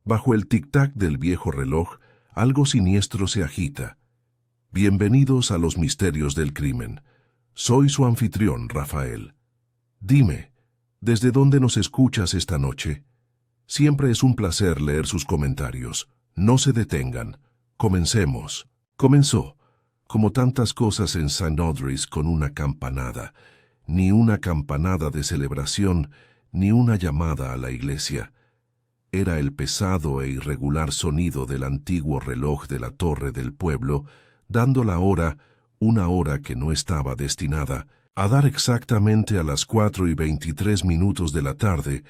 Bajo el tic-tac del viejo reloj, algo siniestro se agita. Bienvenidos a los misterios del crimen. Soy su anfitrión, Rafael. Dime, ¿desde dónde nos escuchas esta noche? Siempre es un placer leer sus comentarios. No se detengan. Comencemos. Comenzó, como tantas cosas en St. Audrey's, con una campanada. Ni una campanada de celebración, ni una llamada a la iglesia. Era el pesado e irregular sonido del antiguo reloj de la torre del pueblo, dando la hora, una hora que no estaba destinada a dar exactamente a las 4:23 de la tarde,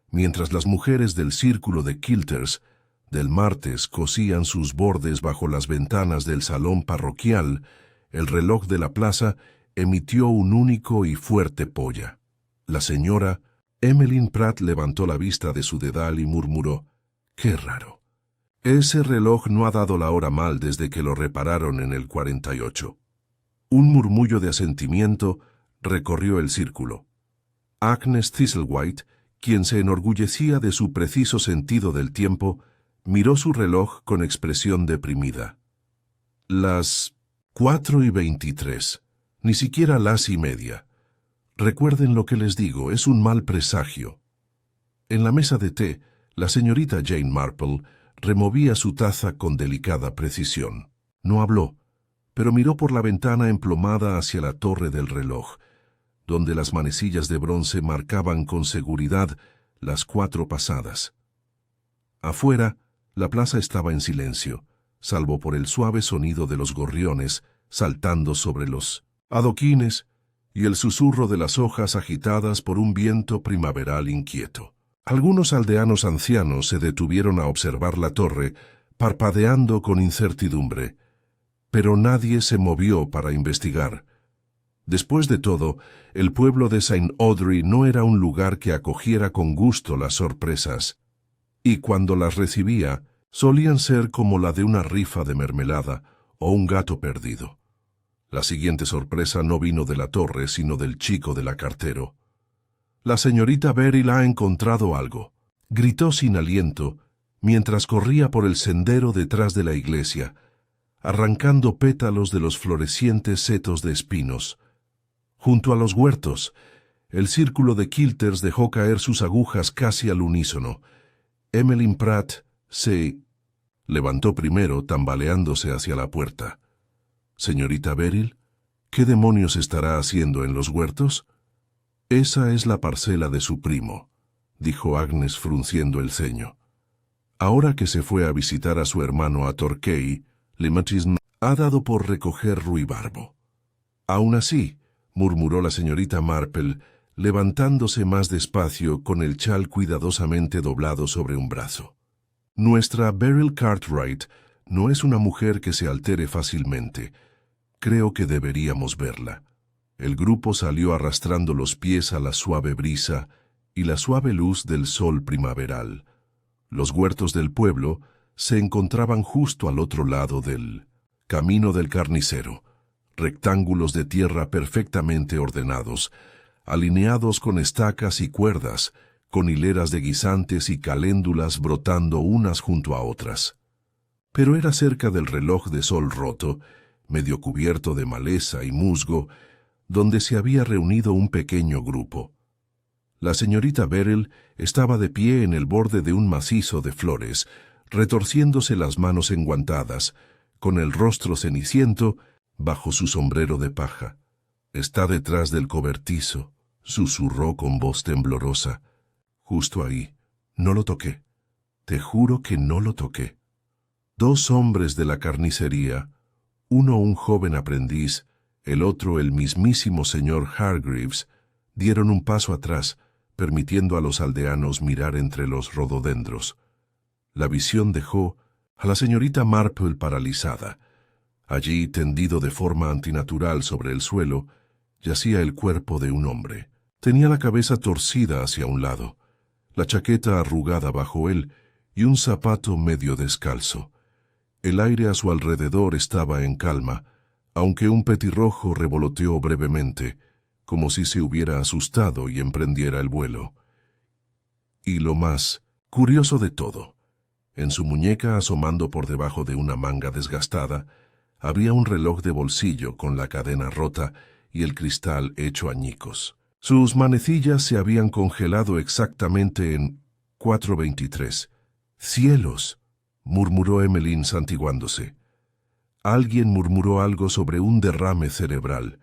mientras las mujeres del círculo de quilters del martes cosían sus bordes bajo las ventanas del salón parroquial. El reloj de la plaza emitió un único y fuerte polla. La señora Emmeline Pratt levantó la vista de su dedal y murmuró: «Qué raro. Ese reloj no ha dado la hora mal desde que lo repararon en el 48». Un murmullo de asentimiento recorrió el círculo. Agnes Thistlethwaite, quien se enorgullecía de su preciso sentido del tiempo, miró su reloj con expresión deprimida. Las 4:23, ni siquiera las 1:30. Recuerden lo que les digo, es un mal presagio. En la mesa de té, la señorita Jane Marple removía su taza con delicada precisión. No habló, pero miró por la ventana emplomada hacia la torre del reloj, donde las manecillas de bronce marcaban con seguridad las 4 pasadas. Afuera, la plaza estaba en silencio, salvo por el suave sonido de los gorriones saltando sobre los adoquines y el susurro de las hojas agitadas por un viento primaveral inquieto. Algunos aldeanos ancianos se detuvieron a observar la torre, parpadeando con incertidumbre, pero nadie se movió para investigar. Después de todo, el pueblo de St. Audrey no era un lugar que acogiera con gusto las sorpresas, y cuando las recibía, solían ser como la de una rifa de mermelada o un gato perdido. La siguiente sorpresa no vino de la torre, sino del chico de la cartero. «La señorita Beryl ha encontrado algo», gritó sin aliento, mientras corría por el sendero detrás de la iglesia, arrancando pétalos de los florecientes setos de espinos. Junto a los huertos, el círculo de quilters dejó caer sus agujas casi al unísono. Emmeline Pratt se levantó primero, tambaleándose hacia la puerta. «Señorita Beryl, ¿qué demonios estará haciendo en los huertos?» «Esa es la parcela de su primo», dijo Agnes frunciendo el ceño. «Ahora que se fue a visitar a su hermano a Torquay, Le Machisme ha dado por recoger ruibarbo». «Aún así», murmuró la señorita Marple, levantándose más despacio con el chal cuidadosamente doblado sobre un brazo. «Nuestra Beryl Cartwright no es una mujer que se altere fácilmente. Creo que deberíamos verla». El grupo salió arrastrando los pies a la suave brisa y la suave luz del sol primaveral. Los huertos del pueblo se encontraban justo al otro lado del camino del carnicero, rectángulos de tierra perfectamente ordenados, alineados con estacas y cuerdas, con hileras de guisantes y caléndulas brotando unas junto a otras. Pero era cerca del reloj de sol roto, medio cubierto de maleza y musgo, donde se había reunido un pequeño grupo. La señorita Beryl estaba de pie en el borde de un macizo de flores, retorciéndose las manos enguantadas, con el rostro ceniciento bajo su sombrero de paja. «Está detrás del cobertizo», susurró con voz temblorosa. «Justo ahí. No lo toqué. Te juro que no lo toqué». 2 hombres de la carnicería, uno un joven aprendiz, el otro el mismísimo señor Hargreaves, dieron un paso atrás, permitiendo a los aldeanos mirar entre los rododendros. La visión dejó a la señorita Marple paralizada. Allí, tendido de forma antinatural sobre el suelo, yacía el cuerpo de un hombre. Tenía la cabeza torcida hacia un lado, la chaqueta arrugada bajo él y un zapato medio descalzo. El aire a su alrededor estaba en calma, aunque un petirrojo revoloteó brevemente, como si se hubiera asustado y emprendiera el vuelo. Y lo más curioso de todo, En su muñeca, asomando por debajo de una manga desgastada, había un reloj de bolsillo con la cadena rota y el cristal hecho añicos. Sus manecillas se habían congelado exactamente en 4:23. ¡Cielos!, murmuró Emmeline santiguándose. Alguien murmuró algo sobre un derrame cerebral.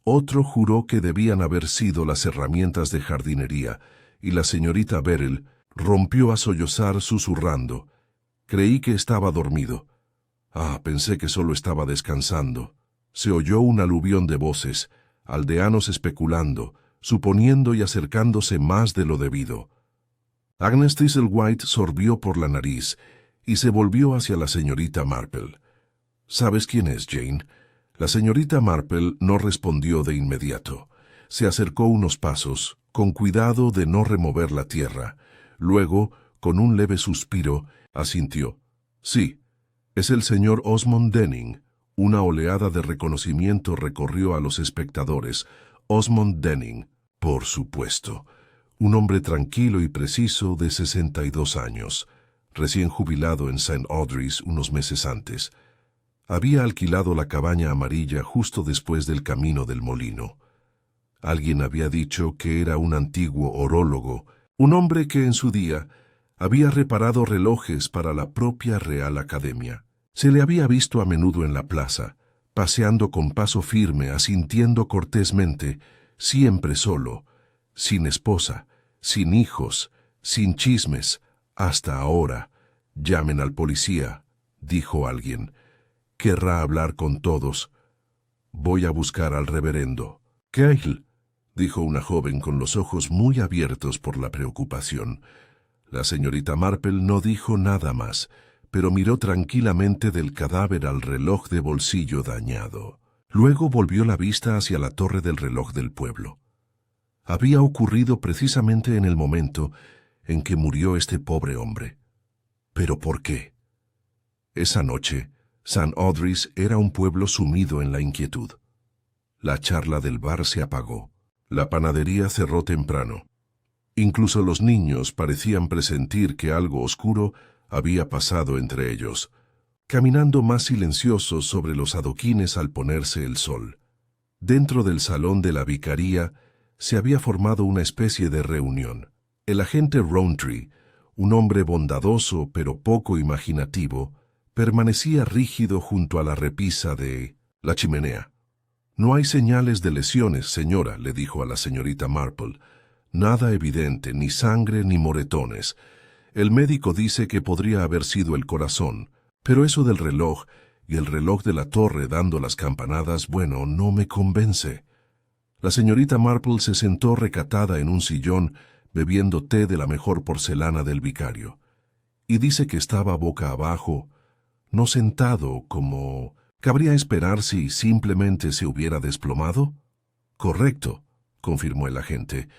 Otro juró que debían haber sido las herramientas de jardinería, y la señorita Beryl rompió a sollozar susurrando. Creí que estaba dormido. Pensé que solo estaba descansando. Se oyó un aluvión de voces, aldeanos especulando, suponiendo y acercándose más de lo debido. Agnes Thistlewhite sorbió por la nariz y se volvió hacia la señorita Marple. ¿Sabes quién es, Jane? La señorita Marple no respondió de inmediato. Se acercó unos pasos, con cuidado de no remover la tierra. Luego, con un leve suspiro, asintió. Sí, es el señor Osmond Denning. Una oleada de reconocimiento recorrió a los espectadores. Osmond Denning, por supuesto. Un hombre tranquilo y preciso de 62 años, recién jubilado en St. Audrey's unos meses antes. Había alquilado la cabaña amarilla justo después del camino del molino. Alguien había dicho que era un antiguo orólogo, un hombre que en su día había reparado relojes para la propia Real Academia. Se le había visto a menudo en la plaza, paseando con paso firme, asintiendo cortésmente, siempre solo, sin esposa, sin hijos, sin chismes, hasta ahora. Llamen al policía, dijo alguien. Querrá hablar con todos. Voy a buscar al reverendo. Cale, dijo una joven con los ojos muy abiertos por la preocupación. La señorita Marple no dijo nada más, pero miró tranquilamente del cadáver al reloj de bolsillo dañado. Luego volvió la vista hacia la torre del reloj del pueblo. Había ocurrido precisamente en el momento en que murió este pobre hombre. ¿Pero por qué? Esa noche, St. Audrey's era un pueblo sumido en la inquietud. La charla del bar se apagó. La panadería cerró temprano. Incluso los niños parecían presentir que algo oscuro había pasado entre ellos, caminando más silenciosos sobre los adoquines al ponerse el sol. Dentro del salón de la vicaría se había formado una especie de reunión. El agente Rowntree, un hombre bondadoso pero poco imaginativo, permanecía rígido junto a la repisa de la chimenea. «No hay señales de lesiones, señora», le dijo a la señorita Marple. «Nada evidente, ni sangre ni moretones. El médico dice que podría haber sido el corazón, pero eso del reloj y el reloj de la torre dando las campanadas, bueno, no me convence». La señorita Marple se sentó recatada en un sillón bebiendo té de la mejor porcelana del vicario. Y dice que estaba boca abajo, no sentado como cabría esperar si simplemente se hubiera desplomado. Correcto, confirmó el agente,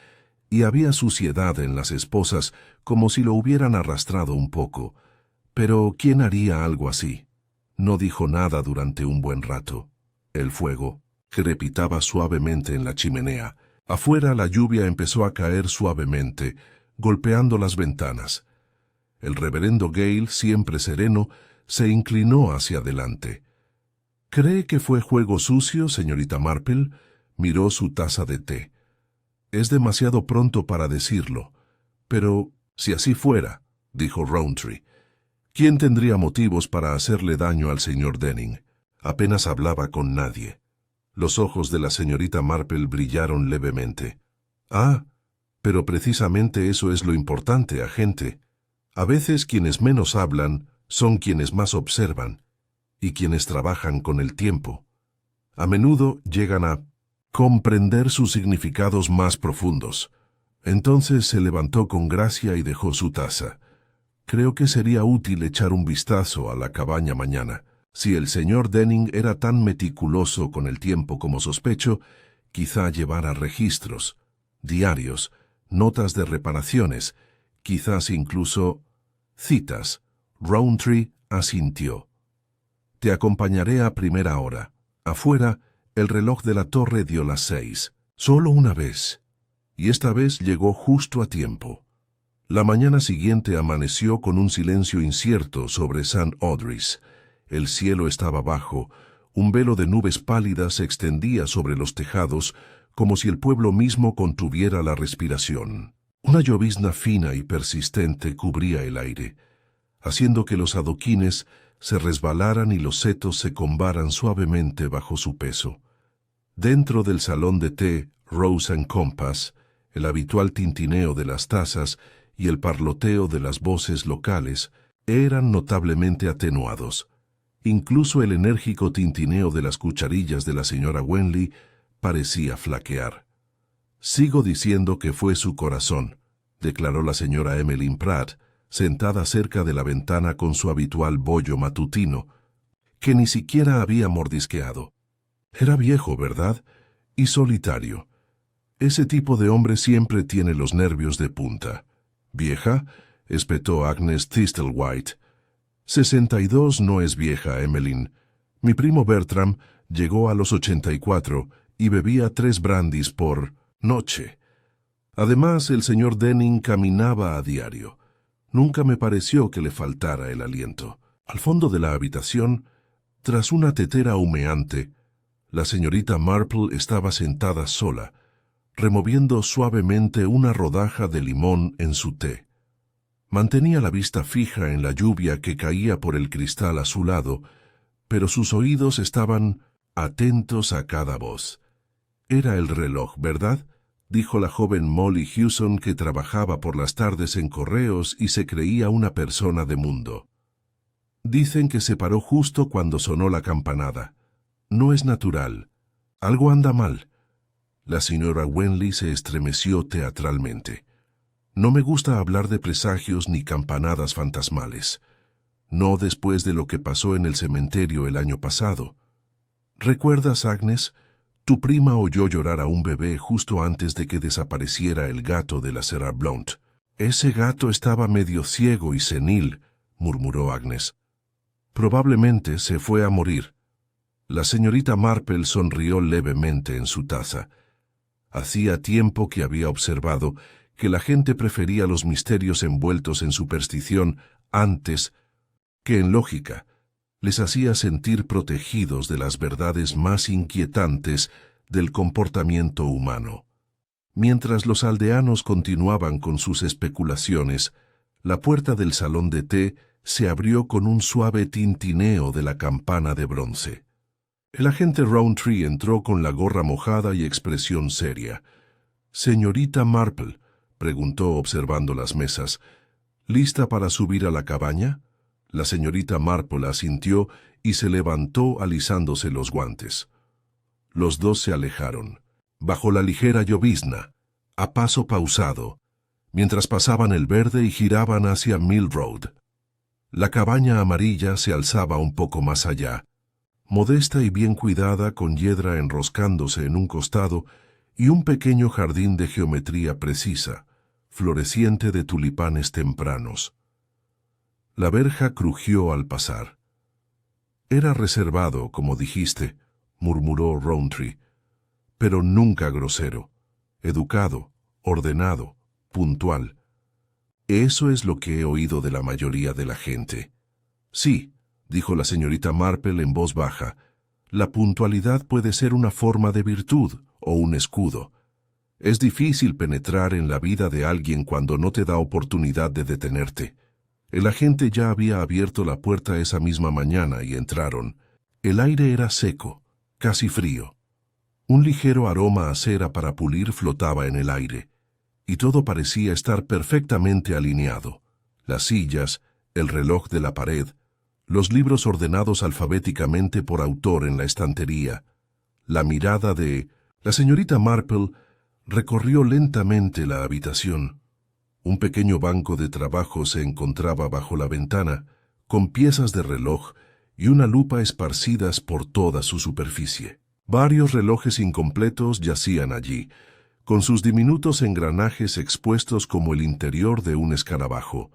y había suciedad en las esposas como si lo hubieran arrastrado un poco. Pero ¿quién haría algo así? No dijo nada durante un buen rato. El fuego crepitaba suavemente en la chimenea. Afuera la lluvia empezó a caer suavemente, golpeando las ventanas. El reverendo Gale, siempre sereno, se inclinó hacia adelante. «¿Cree que fue juego sucio, señorita Marple?» Miró su taza de té. «Es demasiado pronto para decirlo. Pero si así fuera», dijo Rowntree, «¿quién tendría motivos para hacerle daño al señor Denning? Apenas hablaba con nadie». Los ojos de la señorita Marple brillaron levemente. Pero precisamente eso es lo importante, agente. A veces quienes menos hablan son quienes más observan y quienes trabajan con el tiempo. A menudo llegan a comprender sus significados más profundos. Entonces se levantó con gracia y dejó su taza. «Creo que sería útil echar un vistazo a la cabaña mañana. Si el señor Denning era tan meticuloso con el tiempo como sospecho, quizá llevara registros, diarios, notas de reparaciones, quizás incluso citas». Rowntree asintió. «Te acompañaré a primera hora». Afuera, el reloj de la torre dio las 6. Solo una vez. Y esta vez llegó justo a tiempo. La mañana siguiente amaneció con un silencio incierto sobre St. Audrey's. El cielo estaba bajo, un velo de nubes pálidas se extendía sobre los tejados, como si el pueblo mismo contuviera la respiración. Una llovizna fina y persistente cubría el aire, haciendo que los adoquines se resbalaran y los setos se combaran suavemente bajo su peso. Dentro del salón de té, Rose and Compass, el habitual tintineo de las tazas y el parloteo de las voces locales eran notablemente atenuados. Incluso el enérgico tintineo de las cucharillas de la señora Wenley parecía flaquear. «Sigo diciendo que fue su corazón», declaró la señora Emmeline Pratt, sentada cerca de la ventana con su habitual bollo matutino, que ni siquiera había mordisqueado. Era viejo, ¿verdad? Y solitario. Ese tipo de hombre siempre tiene los nervios de punta. «¿Vieja?», espetó Agnes Thistlewhite. 62 no es vieja, Emmeline. Mi primo Bertram llegó a los 84 y bebía 3 brandis por noche. Además, el señor Denning caminaba a diario. Nunca me pareció que le faltara el aliento. Al fondo de la habitación, tras una tetera humeante, la señorita Marple estaba sentada sola, removiendo suavemente una rodaja de limón en su té. Mantenía la vista fija en la lluvia que caía por el cristal azulado, pero sus oídos estaban atentos a cada voz. «Era el reloj, ¿verdad?», dijo la joven Molly Hewson, que trabajaba por las tardes en correos y se creía una persona de mundo. «Dicen que se paró justo cuando sonó la campanada. No es natural. Algo anda mal». La señora Wenley se estremeció teatralmente. «No me gusta hablar de presagios ni campanadas fantasmales. No después de lo que pasó en el cementerio el año pasado. ¿Recuerdas, Agnes? Tu prima oyó llorar a un bebé justo antes de que desapareciera el gato de la Sarah Blount. Ese gato estaba medio ciego y senil», murmuró Agnes. «Probablemente se fue a morir». La señorita Marple sonrió levemente en su taza. Hacía tiempo que había observado que la gente prefería los misterios envueltos en superstición antes que en lógica. Les hacía sentir protegidos de las verdades más inquietantes del comportamiento humano. Mientras los aldeanos continuaban con sus especulaciones, la puerta del salón de té se abrió con un suave tintineo de la campana de bronce. El agente Rowntree entró con la gorra mojada y expresión seria. «Señorita Marple», preguntó observando las mesas, «¿lista para subir a la cabaña?». La señorita Marple asintió y se levantó alisándose los guantes. Los dos se alejaron, bajo la ligera llovizna, a paso pausado, mientras pasaban el verde y giraban hacia Mill Road. La cabaña amarilla se alzaba un poco más allá, modesta y bien cuidada, con hiedra enroscándose en un costado y un pequeño jardín de geometría precisa, floreciente de tulipanes tempranos. La verja crujió al pasar. «Era reservado, como dijiste», murmuró Rowntree, «pero nunca grosero, educado, ordenado, puntual. Eso es lo que he oído de la mayoría de la gente». «Sí», dijo la señorita Marple en voz baja, «la puntualidad puede ser una forma de virtud o un escudo. Es difícil penetrar en la vida de alguien cuando no te da oportunidad de detenerte». El agente ya había abierto la puerta esa misma mañana y entraron. El aire era seco, casi frío. Un ligero aroma a cera para pulir flotaba en el aire, y todo parecía estar perfectamente alineado. Las sillas, el reloj de la pared, los libros ordenados alfabéticamente por autor en la estantería. La mirada de la señorita Marple recorrió lentamente la habitación. Un pequeño banco de trabajo se encontraba bajo la ventana, con piezas de reloj y una lupa esparcidas por toda su superficie. Varios relojes incompletos yacían allí, con sus diminutos engranajes expuestos como el interior de un escarabajo.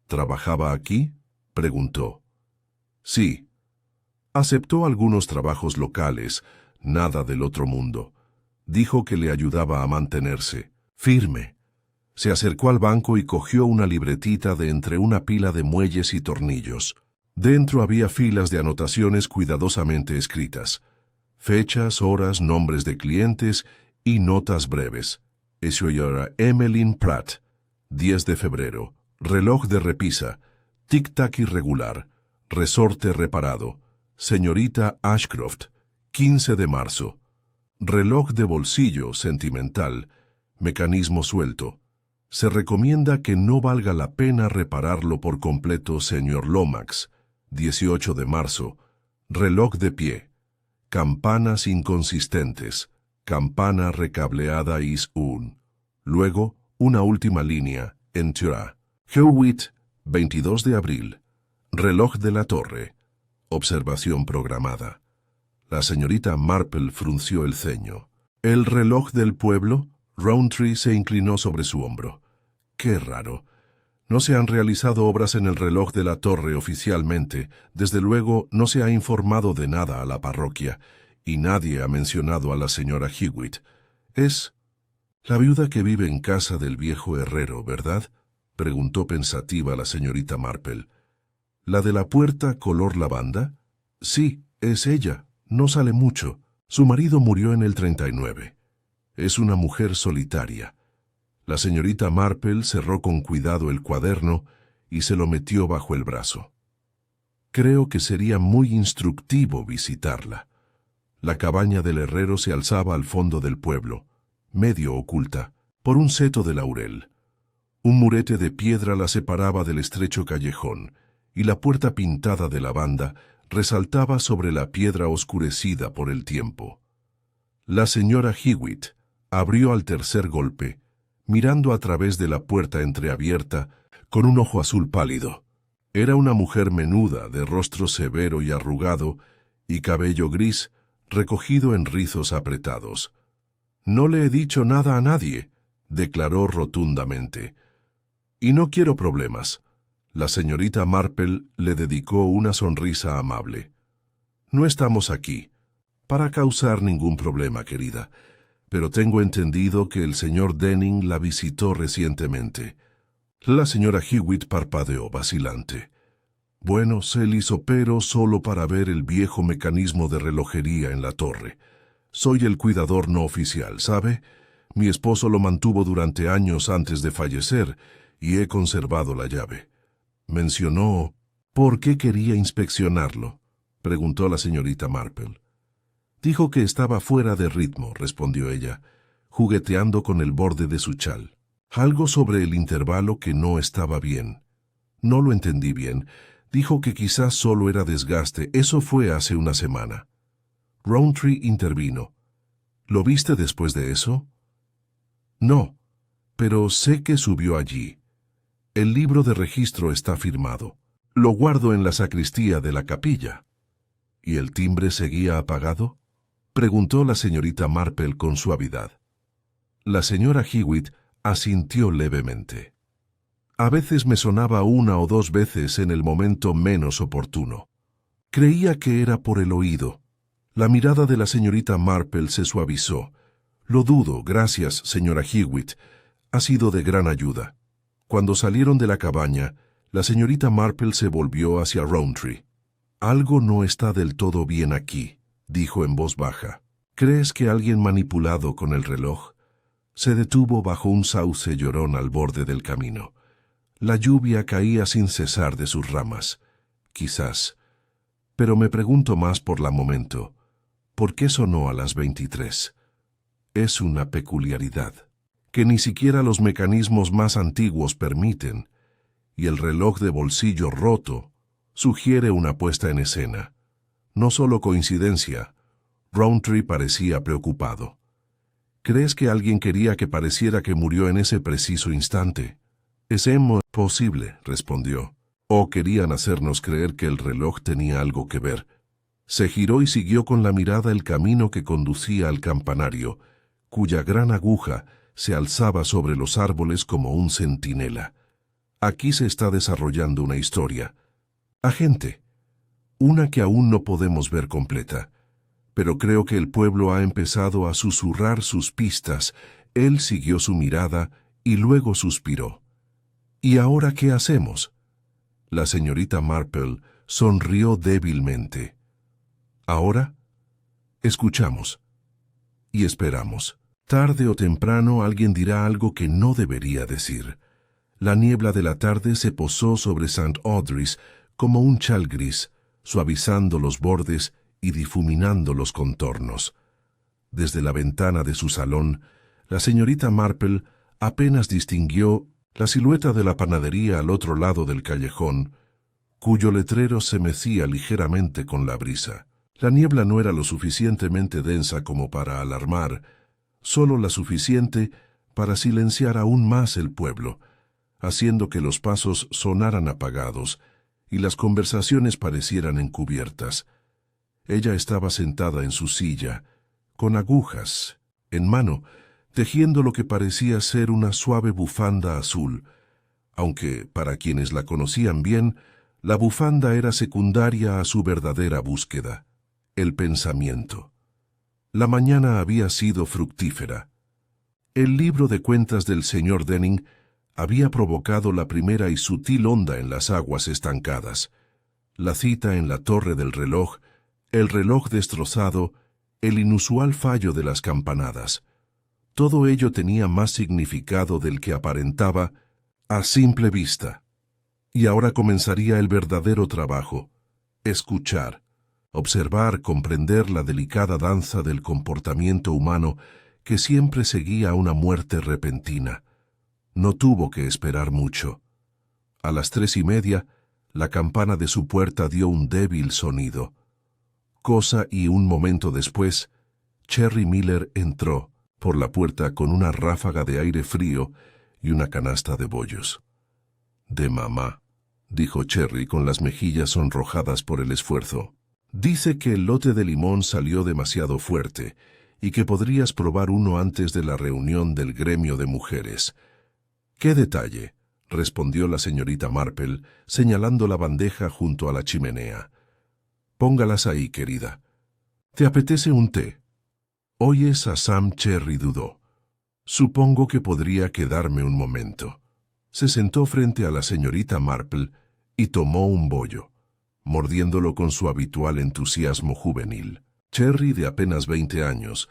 «¿Trabajaba aquí?», preguntó. «Sí». Aceptó algunos trabajos locales, nada del otro mundo. Dijo que le ayudaba a mantenerse firme. Se acercó al banco y cogió una libretita de entre una pila de muelles y tornillos. Dentro había filas de anotaciones cuidadosamente escritas. Fechas, horas, nombres de clientes y notas breves. Eso era Emmeline Pratt, 10 de febrero. Reloj de repisa. Tic-tac irregular. Resorte reparado. Señorita Ashcroft, 15 de marzo. Reloj de bolsillo sentimental. Mecanismo suelto. Se recomienda que no valga la pena repararlo por completo, señor Lomax, 18 de marzo. Reloj de pie. Campanas inconsistentes. Campana recableada is un. Luego, una última línea, Entura. Hewitt, 22 de abril. Reloj de la torre. Observación programada. La señorita Marple frunció el ceño. ¿El reloj del pueblo? Rowntree se inclinó sobre su hombro. ¡Qué raro! No se han realizado obras en el reloj de la torre oficialmente. Desde luego, no se ha informado de nada a la parroquia, y nadie ha mencionado a la señora Hewitt. Es la viuda que vive en casa del viejo herrero, ¿verdad?, preguntó pensativa la señorita Marple. ¿La de la puerta color lavanda? Sí, es ella. No sale mucho. Su marido murió en el 39. Es una mujer solitaria. La señorita Marple cerró con cuidado el cuaderno y se lo metió bajo el brazo. Creo que sería muy instructivo visitarla. La cabaña del herrero se alzaba al fondo del pueblo, medio oculta, por un seto de laurel. Un murete de piedra la separaba del estrecho callejón, y la puerta pintada de lavanda resaltaba sobre la piedra oscurecida por el tiempo. La señora Hewitt abrió al tercer golpe, mirando a través de la puerta entreabierta con un ojo azul pálido. Era una mujer menuda, de rostro severo y arrugado, y cabello gris, recogido en rizos apretados. «No le he dicho nada a nadie», declaró rotundamente. «Y no quiero problemas». La señorita Marple le dedicó una sonrisa amable. «No estamos aquí para causar ningún problema, querida, pero tengo entendido que el señor Denning la visitó recientemente». La señora Hewitt parpadeó vacilante. «Bueno, se lisopero solo para ver el viejo mecanismo de relojería en la torre. Soy el cuidador no oficial, ¿sabe? Mi esposo lo mantuvo durante años antes de fallecer y he conservado la llave». Mencionó, ¿por qué quería inspeccionarlo?, preguntó la señorita Marple. Dijo que estaba fuera de ritmo, respondió ella, jugueteando con el borde de su chal. Algo sobre el intervalo que no estaba bien. No lo entendí bien. Dijo que quizás solo era desgaste. Eso fue hace una semana. Rowntree intervino. ¿Lo viste después de eso? No, pero sé que subió allí. El libro de registro está firmado. Lo guardo en la sacristía de la capilla. ¿Y el timbre seguía apagado?, preguntó la señorita Marple con suavidad. La señora Hewitt asintió levemente. A veces me sonaba una o dos veces en el momento menos oportuno. Creía que era por el oído. La mirada de la señorita Marple se suavizó. Lo dudo, gracias, señora Hewitt. Ha sido de gran ayuda. Cuando salieron de la cabaña, la señorita Marple se volvió hacia Rowntree. «Algo no está del todo bien aquí», dijo en voz baja. «¿Crees que alguien manipulado con el reloj?» Se detuvo bajo un sauce llorón al borde del camino. La lluvia caía sin cesar de sus ramas. Quizás. Pero me pregunto más por la momento. ¿Por qué sonó a las 23? Es una peculiaridad que ni siquiera los mecanismos más antiguos permiten, y el reloj de bolsillo roto sugiere una puesta en escena. No solo coincidencia. Rowntree parecía preocupado. ¿Crees que alguien quería que pareciera que murió en ese preciso instante? Es posible, respondió. O querían hacernos creer que el reloj tenía algo que ver. Se giró y siguió con la mirada el camino que conducía al campanario, cuya gran aguja se alzaba sobre los árboles como un centinela. Aquí se está desarrollando una historia. Agente. Una que aún no podemos ver completa. Pero creo que el pueblo ha empezado a susurrar sus pistas. Él siguió su mirada y luego suspiró. ¿Y ahora qué hacemos? La señorita Marple sonrió débilmente. ¿Ahora? Escuchamos. Y esperamos. Tarde o temprano alguien dirá algo que no debería decir. La niebla de la tarde se posó sobre St. Audrey's como un chal gris, suavizando los bordes y difuminando los contornos. Desde la ventana de su salón, la señorita Marple apenas distinguió la silueta de la panadería al otro lado del callejón, cuyo letrero se mecía ligeramente con la brisa. La niebla no era lo suficientemente densa como para alarmar, solo la suficiente para silenciar aún más el pueblo, haciendo que los pasos sonaran apagados y las conversaciones parecieran encubiertas. Ella estaba sentada en su silla, con agujas en mano, tejiendo lo que parecía ser una suave bufanda azul, aunque, para quienes la conocían bien, la bufanda era secundaria a su verdadera búsqueda, el pensamiento. La mañana había sido fructífera. El libro de cuentas del señor Denning había provocado la primera y sutil onda en las aguas estancadas. La cita en la torre del reloj, el reloj destrozado, el inusual fallo de las campanadas. Todo ello tenía más significado del que aparentaba a simple vista. Y ahora comenzaría el verdadero trabajo: escuchar, observar, comprender la delicada danza del comportamiento humano que siempre seguía a una muerte repentina. No tuvo que esperar mucho. A las 3:30, la campana de su puerta dio un débil sonido. Cosa y un momento después, Cherry Miller entró por la puerta con una ráfaga de aire frío y una canasta de bollos. «De mamá», dijo Cherry con las mejillas sonrojadas por el esfuerzo. «Dice que el lote de limón salió demasiado fuerte y que podrías probar uno antes de la reunión del gremio de mujeres». «¿Qué detalle?», respondió la señorita Marple, señalando la bandeja junto a la chimenea. «Póngalas ahí, querida. ¿Te apetece un té?» Oyes a Sam. Cherry dudó. «Supongo que podría quedarme un momento». Se sentó frente a la señorita Marple y tomó un bollo, mordiéndolo con su habitual entusiasmo juvenil. Cherry, de apenas 20 años,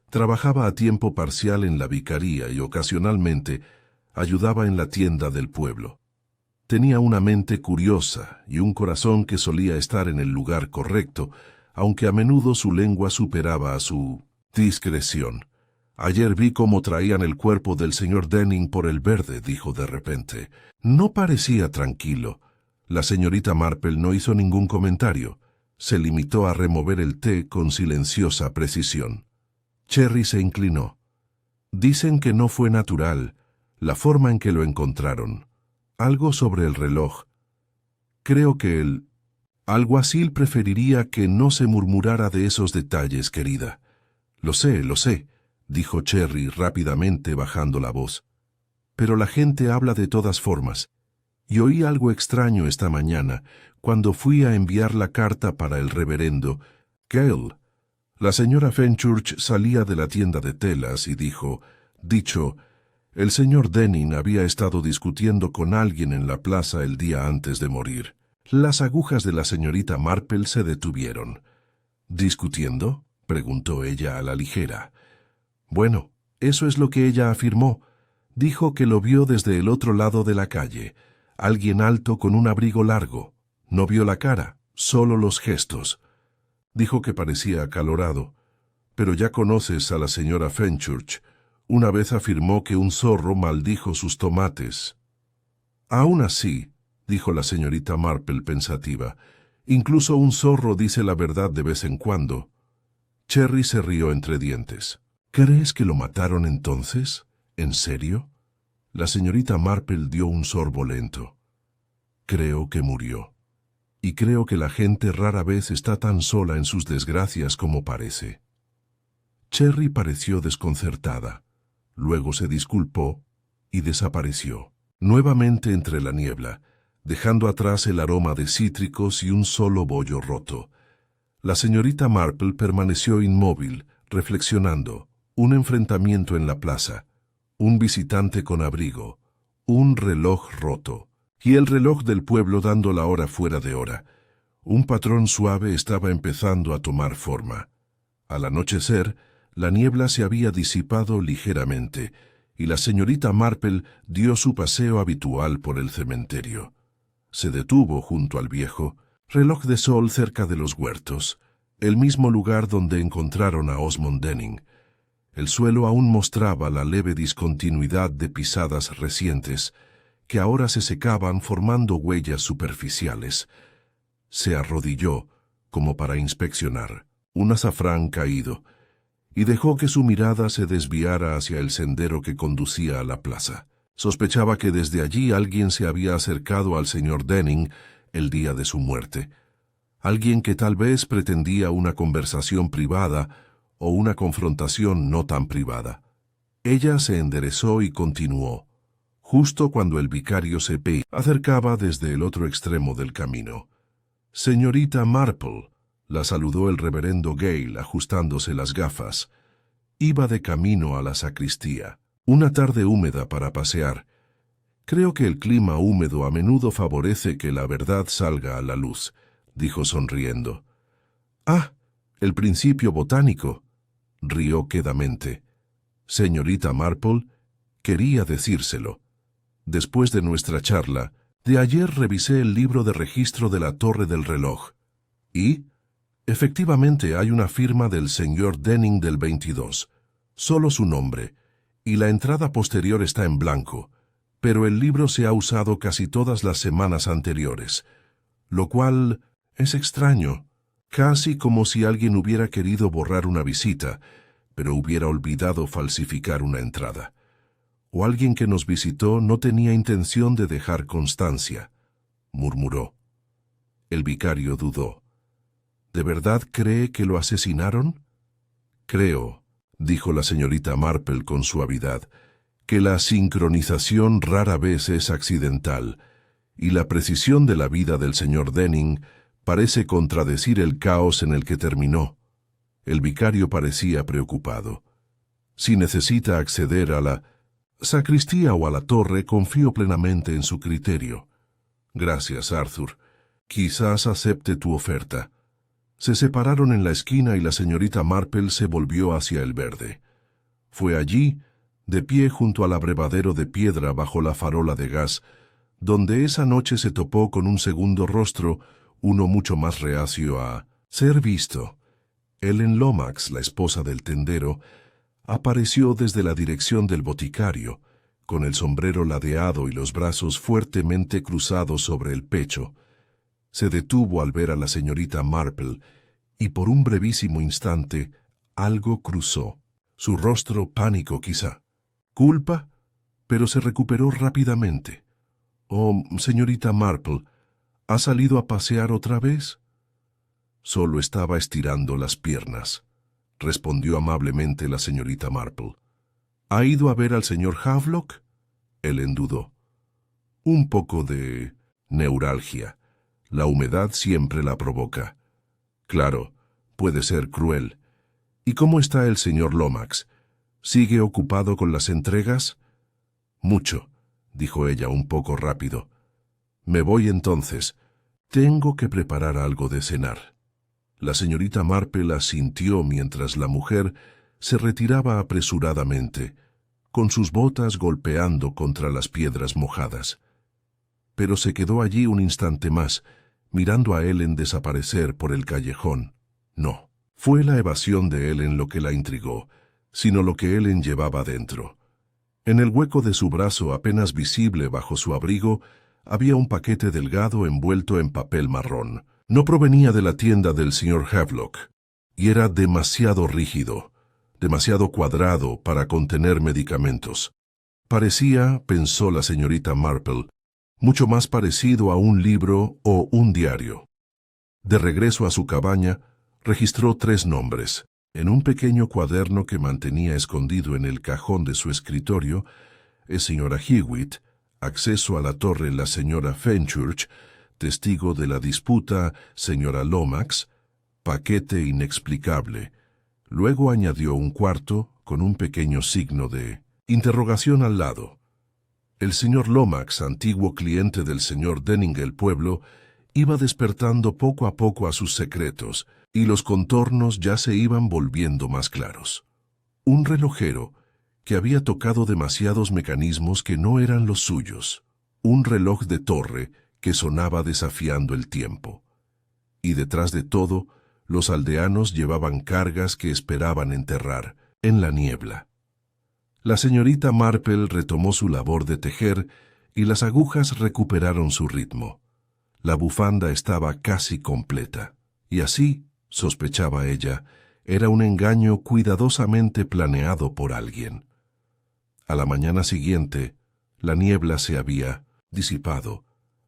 trabajaba a tiempo parcial en la vicaría y ocasionalmente ayudaba en la tienda del pueblo. Tenía una mente curiosa y un corazón que solía estar en el lugar correcto, aunque a menudo su lengua superaba a su discreción. «Ayer vi cómo traían el cuerpo del señor Denning por el verde», dijo de repente. No parecía tranquilo. La señorita Marple no hizo ningún comentario. Se limitó a remover el té con silenciosa precisión. Cherry se inclinó. «Dicen que no fue natural la forma en que lo encontraron. Algo sobre el reloj. Creo que el alguacil preferiría que no se murmurara de esos detalles, querida». Lo sé», dijo Cherry rápidamente bajando la voz. «Pero la gente habla de todas formas. Y oí algo extraño esta mañana, cuando fui a enviar la carta para el reverendo Gale. La señora Fenchurch salía de la tienda de telas y dijo, el señor Denning había estado discutiendo con alguien en la plaza el día antes de morir». Las agujas de la señorita Marple se detuvieron. «¿Discutiendo?», preguntó ella a la ligera. «Bueno, eso es lo que ella afirmó. Dijo que lo vio desde el otro lado de la calle, alguien alto con un abrigo largo. No vio la cara, solo los gestos. Dijo que parecía acalorado. Pero ya conoces a la señora Fenchurch. Una vez afirmó que un zorro maldijo sus tomates». «Aún así», dijo la señorita Marple pensativa, «incluso un zorro dice la verdad de vez en cuando». Cherry se rió entre dientes. «¿Crees que lo mataron entonces? ¿En serio?». La señorita Marple dio un sorbo lento. «Creo que murió. Y creo que la gente rara vez está tan sola en sus desgracias como parece». Cherry pareció desconcertada. Luego se disculpó y desapareció, nuevamente entre la niebla, dejando atrás el aroma de cítricos y un solo bollo roto. La señorita Marple permaneció inmóvil, reflexionando. Un enfrentamiento en la plaza, un visitante con abrigo, un reloj roto, y el reloj del pueblo dando la hora fuera de hora. Un patrón suave estaba empezando a tomar forma. Al anochecer, la niebla se había disipado ligeramente, y la señorita Marple dio su paseo habitual por el cementerio. Se detuvo junto al viejo reloj de sol cerca de los huertos, el mismo lugar donde encontraron a Osmond Denning. El suelo aún mostraba la leve discontinuidad de pisadas recientes, que ahora se secaban formando huellas superficiales. Se arrodilló, como para inspeccionar, un azafrán caído, y dejó que su mirada se desviara hacia el sendero que conducía a la plaza. Sospechaba que desde allí alguien se había acercado al señor Denning el día de su muerte. Alguien que tal vez pretendía una conversación privada o una confrontación no tan privada. Ella se enderezó y continuó, justo cuando el vicario se acercaba desde el otro extremo del camino. «Señorita Marple», la saludó el reverendo Gale ajustándose las gafas. Iba de camino a la sacristía. Una tarde húmeda para pasear. «Creo que el clima húmedo a menudo favorece que la verdad salga a la luz», dijo sonriendo. «Ah, el principio botánico», rió quedamente. «Señorita Marple, quería decírselo. Después de nuestra charla, de ayer revisé el libro de registro de la Torre del Reloj. Y, efectivamente, hay una firma del señor Denning del 22, solo su nombre, y la entrada posterior está en blanco, pero el libro se ha usado casi todas las semanas anteriores, lo cual es extraño, casi como si alguien hubiera querido borrar una visita, pero hubiera olvidado falsificar una entrada. O alguien que nos visitó no tenía intención de dejar constancia», murmuró. El vicario dudó. «¿De verdad cree que lo asesinaron?» «Creo», dijo la señorita Marple con suavidad, «que la sincronización rara vez es accidental, y la precisión de la vida del señor Denning parece contradecir el caos en el que terminó». El vicario parecía preocupado. «Si necesita acceder a la sacristía o a la torre, confío plenamente en su criterio». «Gracias, Arthur. Quizás acepte tu oferta». Se separaron en la esquina y la señorita Marple se volvió hacia el verde. Fue allí, de pie junto al abrevadero de piedra bajo la farola de gas, donde esa noche se topó con un segundo rostro, uno mucho más reacio a ser visto. Ellen Lomax, la esposa del tendero, apareció desde la dirección del boticario, con el sombrero ladeado y los brazos fuertemente cruzados sobre el pecho. Se detuvo al ver a la señorita Marple, y por un brevísimo instante algo cruzó. Su rostro pánico quizá. ¿Culpa? Pero se recuperó rápidamente. «Oh, señorita Marple, ¿ha salido a pasear otra vez?» «Solo estaba estirando las piernas», respondió amablemente la señorita Marple. «¿Ha ido a ver al señor Havelock?» Ellen dudó. «Un poco de neuralgia. La humedad siempre la provoca. Claro, puede ser cruel. ¿Y cómo está el señor Lomax? ¿Sigue ocupado con las entregas?» «Mucho», dijo ella un poco rápido. «Me voy entonces. Tengo que preparar algo de cenar». La señorita Marple asintió mientras la mujer se retiraba apresuradamente, con sus botas golpeando contra las piedras mojadas. Pero se quedó allí un instante más, mirando a Ellen desaparecer por el callejón. No, fue la evasión de Ellen lo que la intrigó, sino lo que Ellen llevaba dentro. En el hueco de su brazo apenas visible bajo su abrigo, había un paquete delgado envuelto en papel marrón. No provenía de la tienda del señor Havelock, y era demasiado rígido, demasiado cuadrado para contener medicamentos. Parecía, pensó la señorita Marple, mucho más parecido a un libro o un diario. De regreso a su cabaña, registró 3 nombres. En un pequeño cuaderno que mantenía escondido en el cajón de su escritorio, señora Hewitt, acceso a la torre la señora Fenchurch, testigo de la disputa señora Lomax, paquete inexplicable. Luego añadió un cuarto con un pequeño signo de Interrogación al lado. El señor Lomax, antiguo cliente del señor Denning el pueblo, iba despertando poco a poco a sus secretos, y los contornos ya se iban volviendo más claros. Un relojero que había tocado demasiados mecanismos que no eran los suyos. Un reloj de torre que sonaba desafiando el tiempo. Y detrás de todo, los aldeanos llevaban cargas que esperaban enterrar en la niebla. La señorita Marple retomó su labor de tejer y las agujas recuperaron su ritmo. La bufanda estaba casi completa, y así, sospechaba ella, era un engaño cuidadosamente planeado por alguien. A la mañana siguiente, la niebla se había disipado,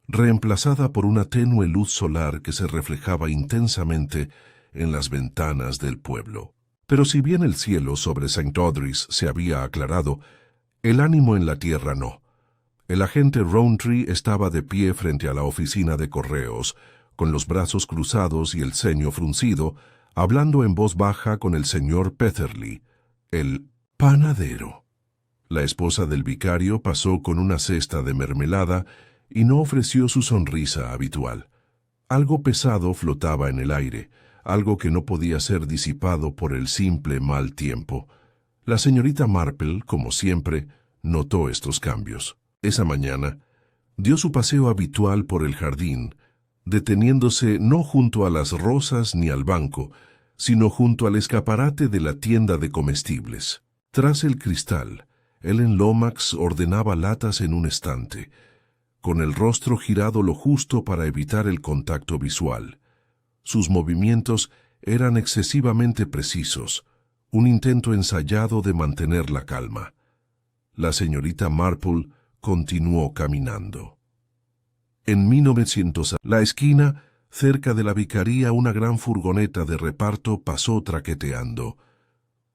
reemplazada por una tenue luz solar que se reflejaba intensamente en las ventanas del pueblo. Pero si bien el cielo sobre St. Audrey's se había aclarado, el ánimo en la tierra no. El agente Rowntree estaba de pie frente a la oficina de correos, con los brazos cruzados y el ceño fruncido, hablando en voz baja con el señor Petherly, el panadero. La esposa del vicario pasó con una cesta de mermelada y no ofreció su sonrisa habitual. Algo pesado flotaba en el aire, algo que no podía ser disipado por el simple mal tiempo. La señorita Marple, como siempre, notó estos cambios. Esa mañana, dio su paseo habitual por el jardín, deteniéndose no junto a las rosas ni al banco, sino junto al escaparate de la tienda de comestibles. Tras el cristal, Ellen Lomax ordenaba latas en un estante, con el rostro girado lo justo para evitar el contacto visual. Sus movimientos eran excesivamente precisos, un intento ensayado de mantener la calma. La señorita Marple continuó caminando. En 1900, la esquina, cerca de la vicaría, una gran furgoneta de reparto pasó traqueteando,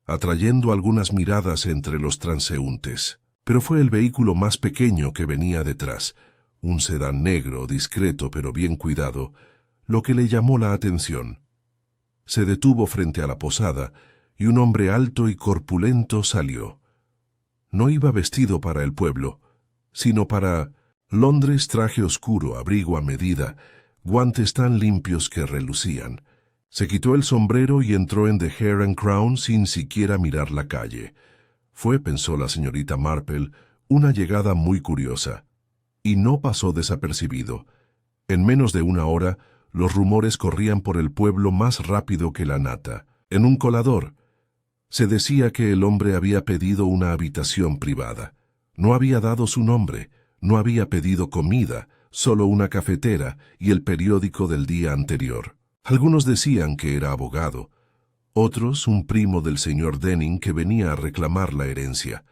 atrayendo algunas miradas entre los transeúntes. Pero fue el vehículo más pequeño que venía detrás, un sedán negro, discreto pero bien cuidado, lo que le llamó la atención. Se detuvo frente a la posada y un hombre alto y corpulento salió. No iba vestido para el pueblo, sino para Londres, traje oscuro, abrigo a medida, guantes tan limpios que relucían. Se quitó el sombrero y entró en The Hare and Crown sin siquiera mirar la calle. Fue, pensó la señorita Marple, una llegada muy curiosa. Y no pasó desapercibido. En menos de una hora, los rumores corrían por el pueblo más rápido que la nata. En un colador, se decía que el hombre había pedido una habitación privada. No había dado su nombre, no había pedido comida, solo una cafetera y el periódico del día anterior. Algunos decían que era abogado, otros un primo del señor Denning que venía a reclamar la herencia.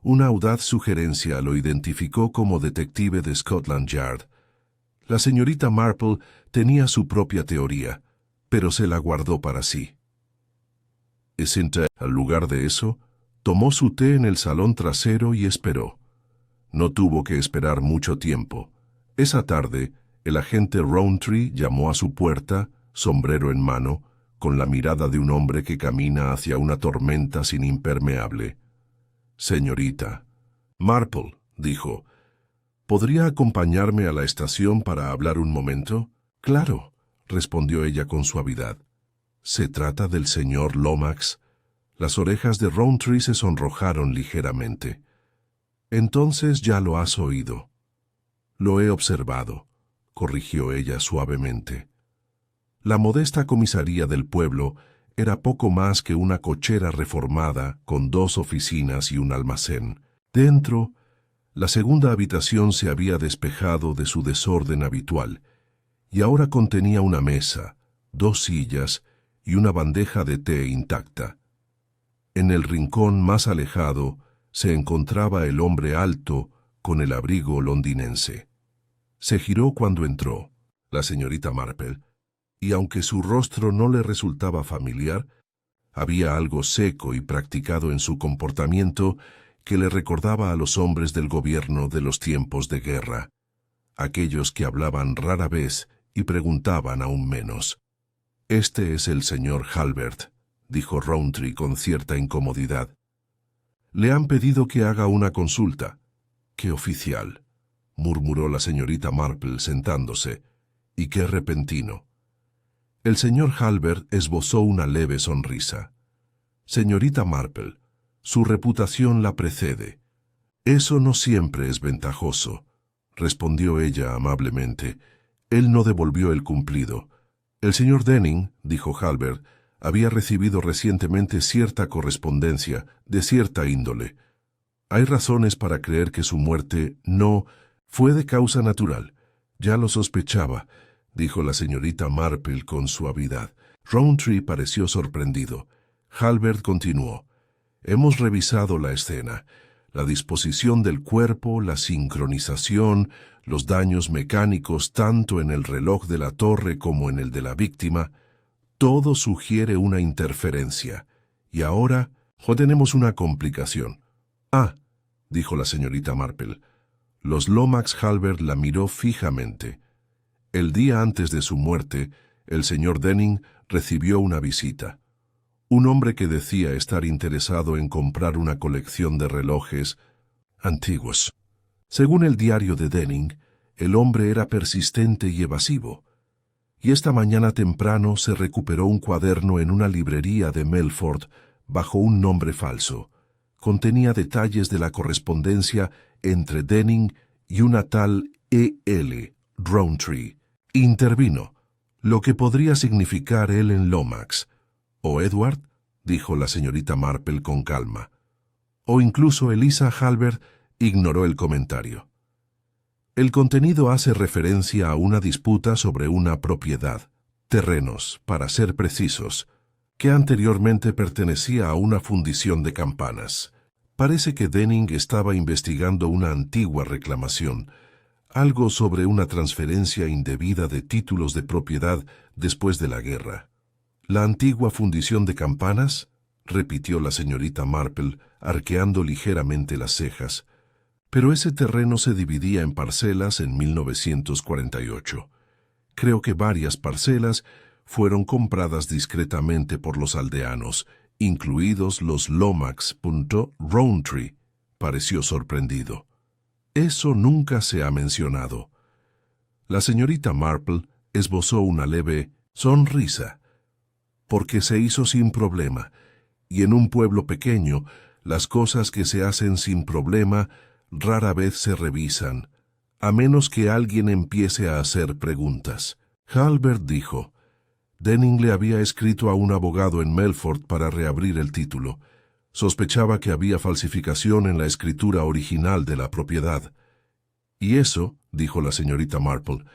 Una audaz sugerencia lo identificó como detective de Scotland Yard. La señorita Marple tenía su propia teoría, pero se la guardó para sí. Jacinta, al lugar de eso, tomó su té en el salón trasero y esperó. No tuvo que esperar mucho tiempo. Esa tarde, el agente Rowntree llamó a su puerta, sombrero en mano, con la mirada de un hombre que camina hacia una tormenta sin impermeable. «Señorita Marple», dijo, «¿podría acompañarme a la estación para hablar un momento?» «Claro», respondió ella con suavidad. «¿Se trata del señor Lomax?» Las orejas de Rowntree se sonrojaron ligeramente. «Entonces ya lo has oído». «Lo he observado», corrigió ella suavemente. La modesta comisaría del pueblo era poco más que una cochera reformada con 2 oficinas y un almacén. Dentro, la segunda habitación se había despejado de su desorden habitual y ahora contenía una mesa, 2 sillas y una bandeja de té intacta. En el rincón más alejado se encontraba el hombre alto con el abrigo londinense. Se giró cuando entró, la señorita Marple, y aunque su rostro no le resultaba familiar, había algo seco y practicado en su comportamiento que le recordaba a los hombres del gobierno de los tiempos de guerra, aquellos que hablaban rara vez y preguntaban aún menos. «Este es el señor Halbert», dijo Rowntree con cierta incomodidad. Le han pedido que haga una consulta. ¡Qué oficial!, murmuró la señorita Marple sentándose. ¡Y qué repentino! El señor Hallvard esbozó una leve sonrisa. Señorita Marple, su reputación la precede. Eso no siempre es ventajoso, respondió ella amablemente. Él no devolvió el cumplido. El señor Denning, dijo Hallvard, había recibido recientemente cierta correspondencia de cierta índole. Hay razones para creer que su muerte no fue de causa natural. Ya lo sospechaba, dijo la señorita Marple con suavidad. Rowntree pareció sorprendido. Hallvard continuó. Hemos revisado la escena. La disposición del cuerpo, la sincronización, los daños mecánicos tanto en el reloj de la torre como en el de la víctima, todo sugiere una interferencia. Y ahora tenemos una complicación. Ah, dijo la señorita Marple. Los Lomax. Hallvard la miró fijamente. El día antes de su muerte, el señor Denning recibió una visita. Un hombre que decía estar interesado en comprar una colección de relojes antiguos. Según el diario de Denning, el hombre era persistente y evasivo. Y esta mañana temprano se recuperó un cuaderno en una librería de Melford bajo un nombre falso. Contenía detalles de la correspondencia entre Denning y una tal E.L. Rowntree. Intervino, lo que podría significar él en Lomax. «¿O Edward?», dijo la señorita Marple con calma. O incluso Eliza. Hallvard ignoró el comentario. El contenido hace referencia a una disputa sobre una propiedad, terrenos, para ser precisos, que anteriormente pertenecía a una fundición de campanas. Parece que Denning estaba investigando una antigua reclamación, algo sobre una transferencia indebida de títulos de propiedad después de la guerra. «¿La antigua fundición de campanas?», repitió la señorita Marple, arqueando ligeramente las cejas. «Pero ese terreno se dividía en parcelas en 1948. Creo que varias parcelas fueron compradas discretamente por los aldeanos, incluidos los Lomax. Rowntree pareció sorprendido. «Eso nunca se ha mencionado». La señorita Marple esbozó una leve sonrisa. «Porque se hizo sin problema, y en un pueblo pequeño, las cosas que se hacen sin problema rara vez se revisan, a menos que alguien empiece a hacer preguntas». Hallvard dijo. Denning le había escrito a un abogado en Melford para reabrir el título. Sospechaba que había falsificación en la escritura original de la propiedad. «Y eso», dijo la señorita Marple,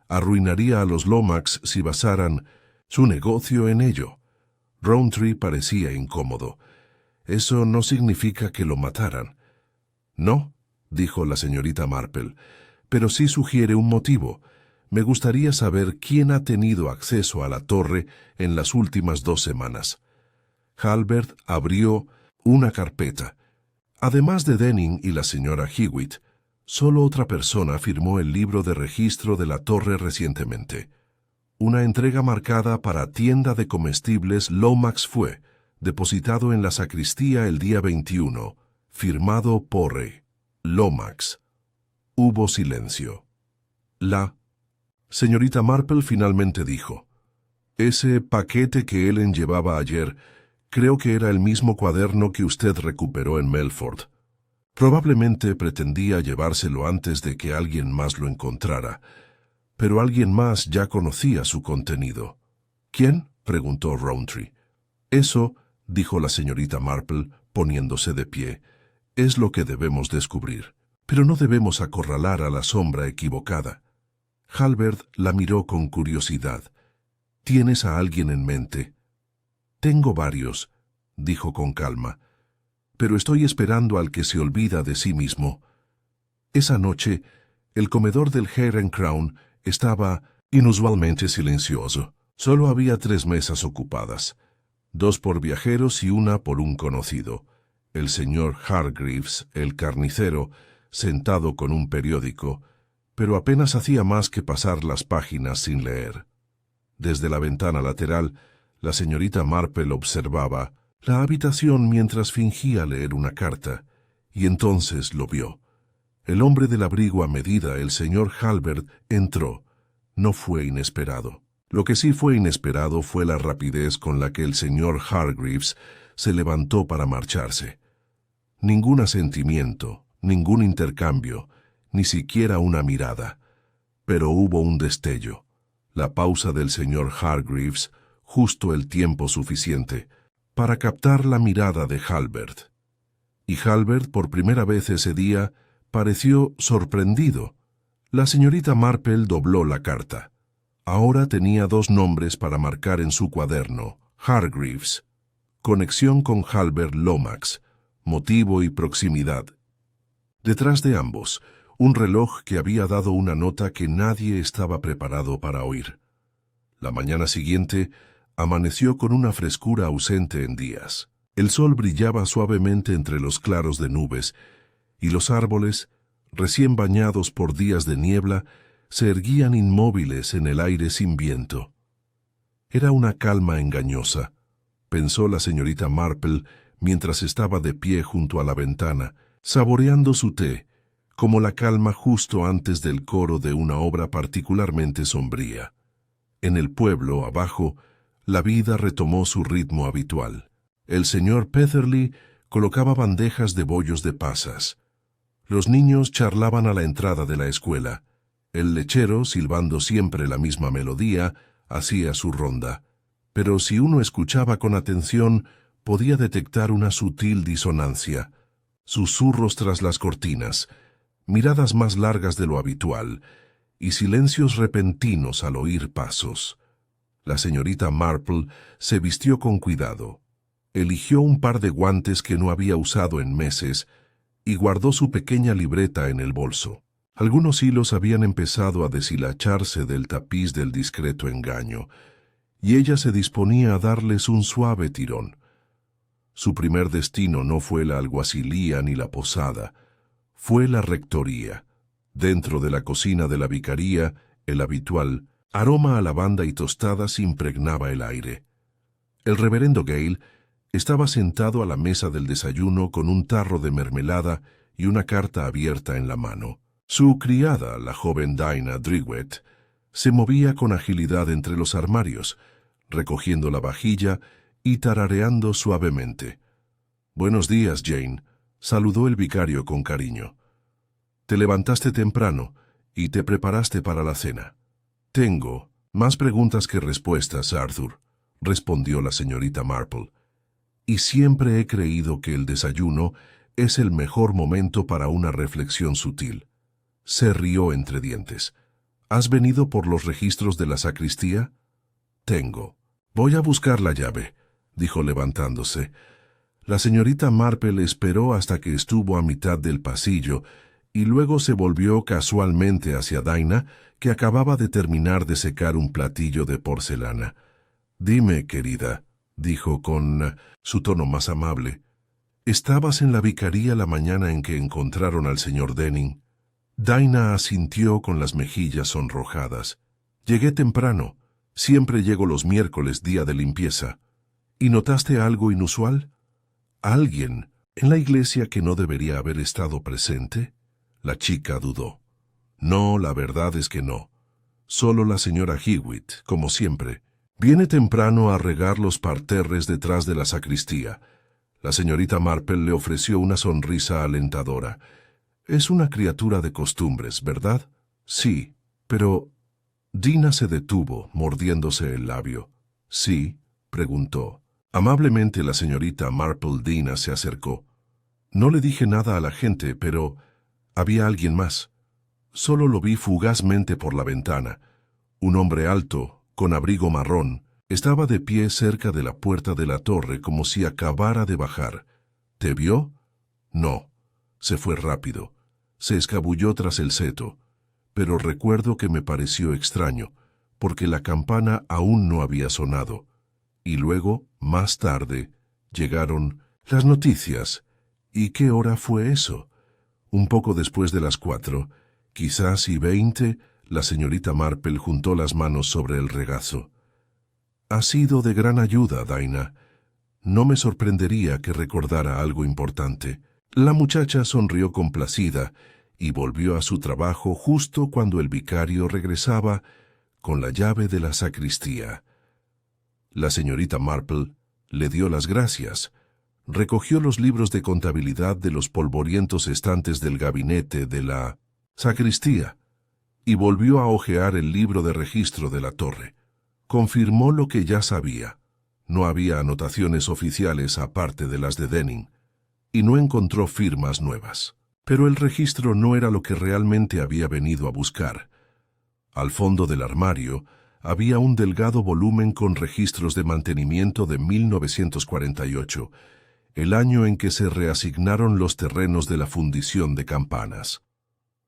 «arruinaría a los Lomax si basaran su negocio en ello». Rowntree parecía incómodo. «Eso no significa que lo mataran». «No», dijo la señorita Marple, «pero sí sugiere un motivo. Me gustaría saber quién ha tenido acceso a la torre en las últimas 2 semanas». Hallvard abrió una carpeta. Además de Denning y la señora Hewitt, solo otra persona firmó el libro de registro de la torre recientemente. Una entrega marcada para tienda de comestibles Lomax fue depositado en la sacristía el día 21, firmado por Lomax. Hubo silencio. La señorita Marple finalmente dijo: «Ese paquete que Ellen llevaba ayer, creo que era el mismo cuaderno que usted recuperó en Melford. Probablemente pretendía llevárselo antes de que alguien más lo encontrara, pero alguien más ya conocía su contenido». «¿Quién?», preguntó Rowntree. «Eso», dijo la señorita Marple, poniéndose de pie, «es lo que debemos descubrir. Pero no debemos acorralar a la sombra equivocada». Hallvard la miró con curiosidad. «¿Tienes a alguien en mente?» «Tengo varios», dijo con calma, «pero estoy esperando al que se olvida de sí mismo». Esa noche, el comedor del Hare and Crown estaba inusualmente silencioso. Solo había 3 mesas ocupadas, 2 por viajeros y una por un conocido. El señor Hargreaves, el carnicero, sentado con un periódico, pero apenas hacía más que pasar las páginas sin leer. Desde la ventana lateral, la señorita Marple observaba, la habitación mientras fingía leer una carta, y entonces lo vio. El hombre del abrigo a medida, el señor Halbert, entró. No fue inesperado. Lo que sí fue inesperado fue la rapidez con la que el señor Hargreaves se levantó para marcharse. Ningún asentimiento, ningún intercambio, ni siquiera una mirada. Pero hubo un destello. La pausa del señor Hargreaves, justo el tiempo suficiente para captar la mirada de Halbert. Y Halbert, por primera vez ese día, pareció sorprendido. La señorita Marple dobló la carta. Ahora tenía 2 nombres para marcar en su cuaderno: Hargreaves, conexión con Halbert Lomax, motivo y proximidad. Detrás de ambos, un reloj que había dado una nota que nadie estaba preparado para oír. La mañana siguiente amaneció con una frescura ausente en días. El sol brillaba suavemente entre los claros de nubes, y los árboles, recién bañados por días de niebla, se erguían inmóviles en el aire sin viento. Era una calma engañosa, pensó la señorita Marple mientras estaba de pie junto a la ventana, saboreando su té, como la calma justo antes del coro de una obra particularmente sombría. En el pueblo, abajo, la vida retomó su ritmo habitual. El señor Petherly colocaba bandejas de bollos de pasas. Los niños charlaban a la entrada de la escuela. El lechero, silbando siempre la misma melodía, hacía su ronda. Pero si uno escuchaba con atención, podía detectar una sutil disonancia. Susurros tras las cortinas, miradas más largas de lo habitual, y silencios repentinos al oír pasos. La señorita Marple se vistió con cuidado. Eligió un par de guantes que no había usado en meses y guardó su pequeña libreta en el bolso. Algunos hilos habían empezado a deshilacharse del tapiz del discreto engaño, y ella se disponía a darles un suave tirón. Su primer destino no fue la alguacilía ni la posada, fue la rectoría. Dentro de la cocina de la vicaría, el habitual aroma a lavanda y tostadas impregnaba el aire. El reverendo Gale estaba sentado a la mesa del desayuno con un tarro de mermelada y una carta abierta en la mano. Su criada, la joven Dinah Drigwet, se movía con agilidad entre los armarios, recogiendo la vajilla y tarareando suavemente. «Buenos días, Jane», saludó el vicario con cariño. «Te levantaste temprano y te preparaste para la cena». «Tengo más preguntas que respuestas, Arthur», respondió la señorita Marple. «Y siempre he creído que el desayuno es el mejor momento para una reflexión sutil». Se rió entre dientes. «¿Has venido por los registros de la sacristía?» «Tengo. Voy a buscar la llave», dijo levantándose. La señorita Marple esperó hasta que estuvo a mitad del pasillo y luego se volvió casualmente hacia Dinah, que acababa de terminar de secar un platillo de porcelana. «Dime, querida», dijo con su tono más amable, «¿estabas en la vicaría la mañana en que encontraron al señor Denning?» Dinah asintió con las mejillas sonrojadas. «Llegué temprano. Siempre llego los miércoles, día de limpieza». «¿Y notaste algo inusual? ¿Alguien en la iglesia que no debería haber estado presente?» La chica dudó. «No, la verdad es que no. Solo la señora Hewitt, como siempre. Viene temprano a regar los parterres detrás de la sacristía». La señorita Marple le ofreció una sonrisa alentadora. «Es una criatura de costumbres, ¿verdad?» «Sí, pero...» Dinah se detuvo, mordiéndose el labio. «¿Sí?», preguntó. Amablemente la señorita Marple Dinah se acercó. «No le dije nada a la gente, pero había alguien más. Solo lo vi fugazmente por la ventana. Un hombre alto, con abrigo marrón, estaba de pie cerca de la puerta de la torre como si acabara de bajar. ¿Te vio?» «No». Se fue rápido. Se escabulló tras el seto. Pero recuerdo que me pareció extraño, porque la campana aún no había sonado. Y luego, más tarde, llegaron las noticias. ¿Y qué hora fue eso? Un poco después de las 4, quizás y 20, la señorita Marple juntó las manos sobre el regazo. «Ha sido de gran ayuda, Dinah. No me sorprendería que recordara algo importante. La muchacha sonrió complacida y volvió a su trabajo justo cuando el vicario regresaba con la llave de la sacristía. La señorita Marple le dio las gracias, recogió los libros de contabilidad de los polvorientos estantes del gabinete de la sacristía y volvió a hojear el libro de registro de la torre. Confirmó lo que ya sabía. No había anotaciones oficiales aparte de las de Denning, y no encontró firmas nuevas. Pero el registro no era lo que realmente había venido a buscar. Al fondo del armario había un delgado volumen con registros de mantenimiento de 1948, el año en que se reasignaron los terrenos de la fundición de Campanas.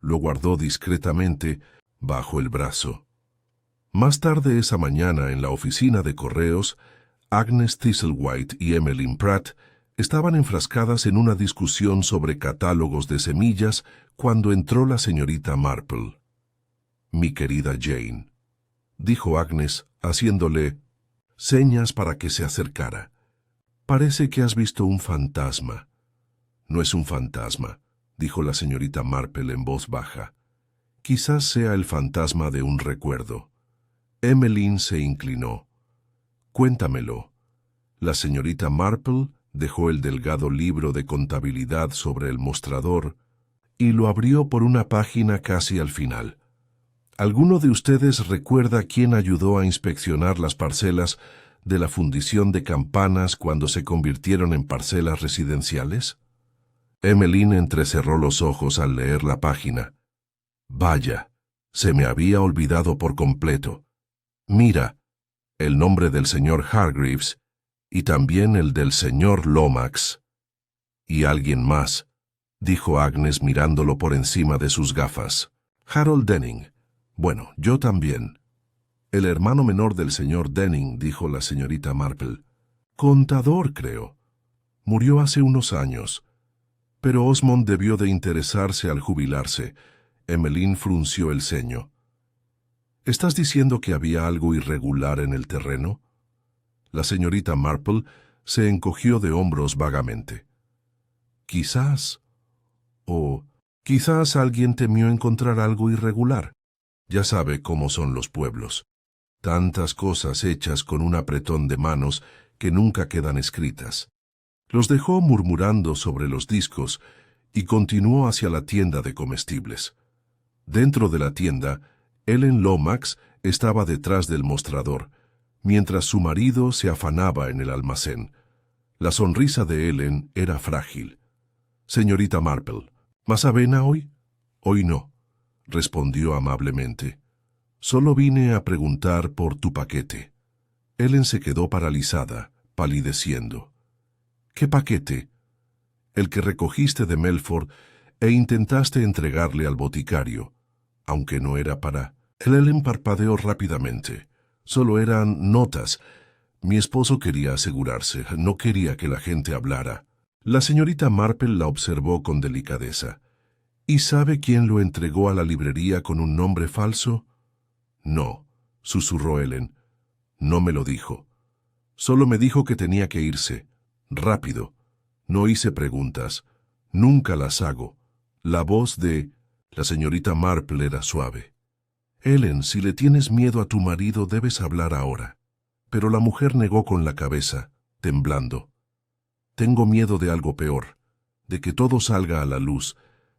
Lo guardó discretamente bajo el brazo. Más tarde esa mañana, en la oficina de correos, Agnes Thistlethwaite y Emmeline Pratt estaban enfrascadas en una discusión sobre catálogos de semillas cuando entró la señorita Marple. «Mi querida Jane», dijo Agnes, haciéndole señas para que se acercara. «Parece que has visto un fantasma». «No es un fantasma», dijo la señorita Marple en voz baja. «Quizás sea el fantasma de un recuerdo». Emmeline se inclinó. «Cuéntamelo». La señorita Marple dejó el delgado libro de contabilidad sobre el mostrador y lo abrió por una página casi al final. ¿Alguno de ustedes recuerda quién ayudó a inspeccionar las parcelas de la fundición de Campanas cuando se convirtieron en parcelas residenciales? Emmeline entrecerró los ojos al leer la página. «Vaya, se me había olvidado por completo. Mira, el nombre del señor Hargreaves y también el del señor Lomax». «Y alguien más», dijo Agnes mirándolo por encima de sus gafas. «Harold Denning. Bueno, yo también». «El hermano menor del señor Denning», dijo la señorita Marple. «Contador, creo. Murió hace unos años. Pero Osmond debió de interesarse al jubilarse». Emmeline frunció el ceño. «¿Estás diciendo que había algo irregular en el terreno?» La señorita Marple se encogió de hombros vagamente. «Quizás. O quizás alguien temió encontrar algo irregular. Ya sabe cómo son los pueblos. Tantas cosas hechas con un apretón de manos que nunca quedan escritas». Los dejó murmurando sobre los discos y continuó hacia la tienda de comestibles. Dentro de la tienda, Ellen Lomax estaba detrás del mostrador, mientras su marido se afanaba en el almacén. La sonrisa de Ellen era frágil. «Señorita Marple, ¿más avena hoy?» «Hoy no», respondió amablemente. «Solo vine a preguntar por tu paquete». Ellen se quedó paralizada, palideciendo. «¿Qué paquete?» «El que recogiste de Melford e intentaste entregarle al boticario, aunque no era para...» Ellen parpadeó rápidamente. «Solo eran notas. Mi esposo quería asegurarse, no quería que la gente hablara». La señorita Marple la observó con delicadeza. «¿Y sabe quién lo entregó a la librería con un nombre falso?» «No», susurró Ellen. «No me lo dijo. Solo me dijo que tenía que irse. Rápido. No hice preguntas. Nunca las hago». La voz de la señorita Marple era suave. «Ellen, si le tienes miedo a tu marido, debes hablar ahora». Pero la mujer negó con la cabeza, temblando. «Tengo miedo de algo peor, de que todo salga a la luz,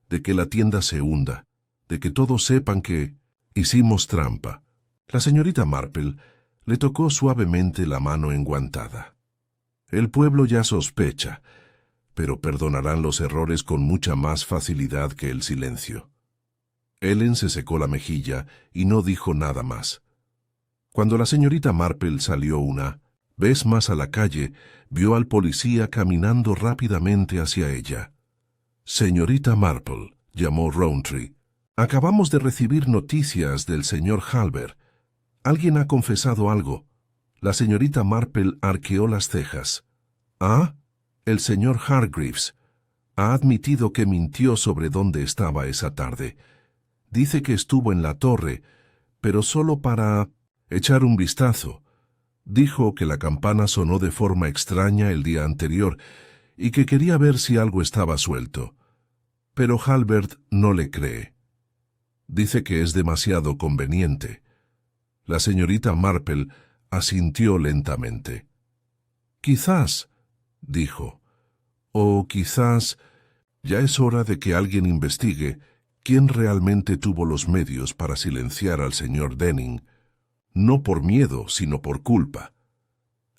de que la tienda se hunda, de que todos sepan que hicimos trampa». La señorita Marple le tocó suavemente la mano enguantada. «El pueblo ya sospecha, pero perdonarán los errores con mucha más facilidad que el silencio». Ellen se secó la mejilla y no dijo nada más. Cuando la señorita Marple salió una vez más a la calle, vio al policía caminando rápidamente hacia ella. «Señorita Marple», llamó Rowntree, «acabamos de recibir noticias del señor Halber. Alguien ha confesado algo». La señorita Marple arqueó las cejas. «¿Ah? El señor Hargreaves. Ha admitido que mintió sobre dónde estaba esa tarde. Dice que estuvo en la torre, pero solo para echar un vistazo. Dijo que la campana sonó de forma extraña el día anterior y que quería ver si algo estaba suelto. Pero Halbert no le cree. Dice que es demasiado conveniente. La señorita Marple asintió lentamente. Quizás, dijo, o quizás ya es hora de que alguien investigue quién realmente tuvo los medios para silenciar al señor Denning, no por miedo, sino por culpa.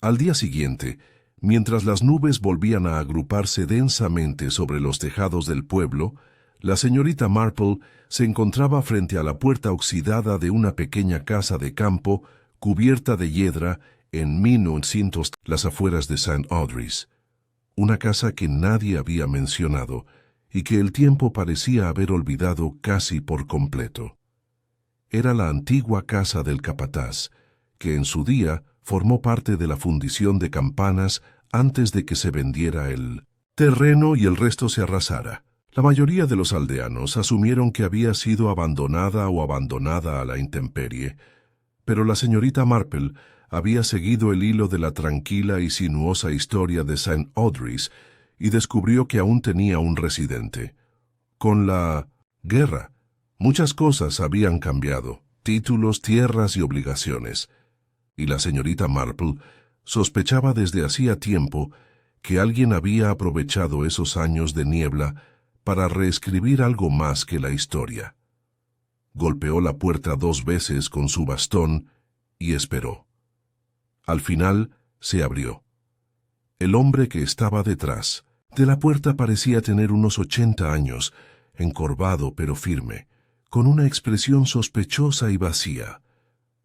Al día siguiente, mientras las nubes volvían a agruparse densamente sobre los tejados del pueblo, la señorita Marple se encontraba frente a la puerta oxidada de una pequeña casa de campo cubierta de hiedra en 1900, las afueras de St. Audrey's, una casa que nadie había mencionado y que el tiempo parecía haber olvidado casi por completo. Era la antigua casa del capataz, que en su día formó parte de la fundición de Campanas antes de que se vendiera el terreno y el resto se arrasara. La mayoría de los aldeanos asumieron que había sido abandonada a la intemperie, pero la señorita Marple había seguido el hilo de la tranquila y sinuosa historia de St. Audrey's y descubrió que aún tenía un residente. Con la guerra, muchas cosas habían cambiado, títulos, tierras y obligaciones, y la señorita Marple sospechaba desde hacía tiempo que alguien había aprovechado esos años de niebla para reescribir algo más que la historia. Golpeó la puerta 2 veces con su bastón y esperó. Al final se abrió. El hombre que estaba detrás de la puerta parecía tener unos 80 años, encorvado pero firme, con una expresión sospechosa y vacía.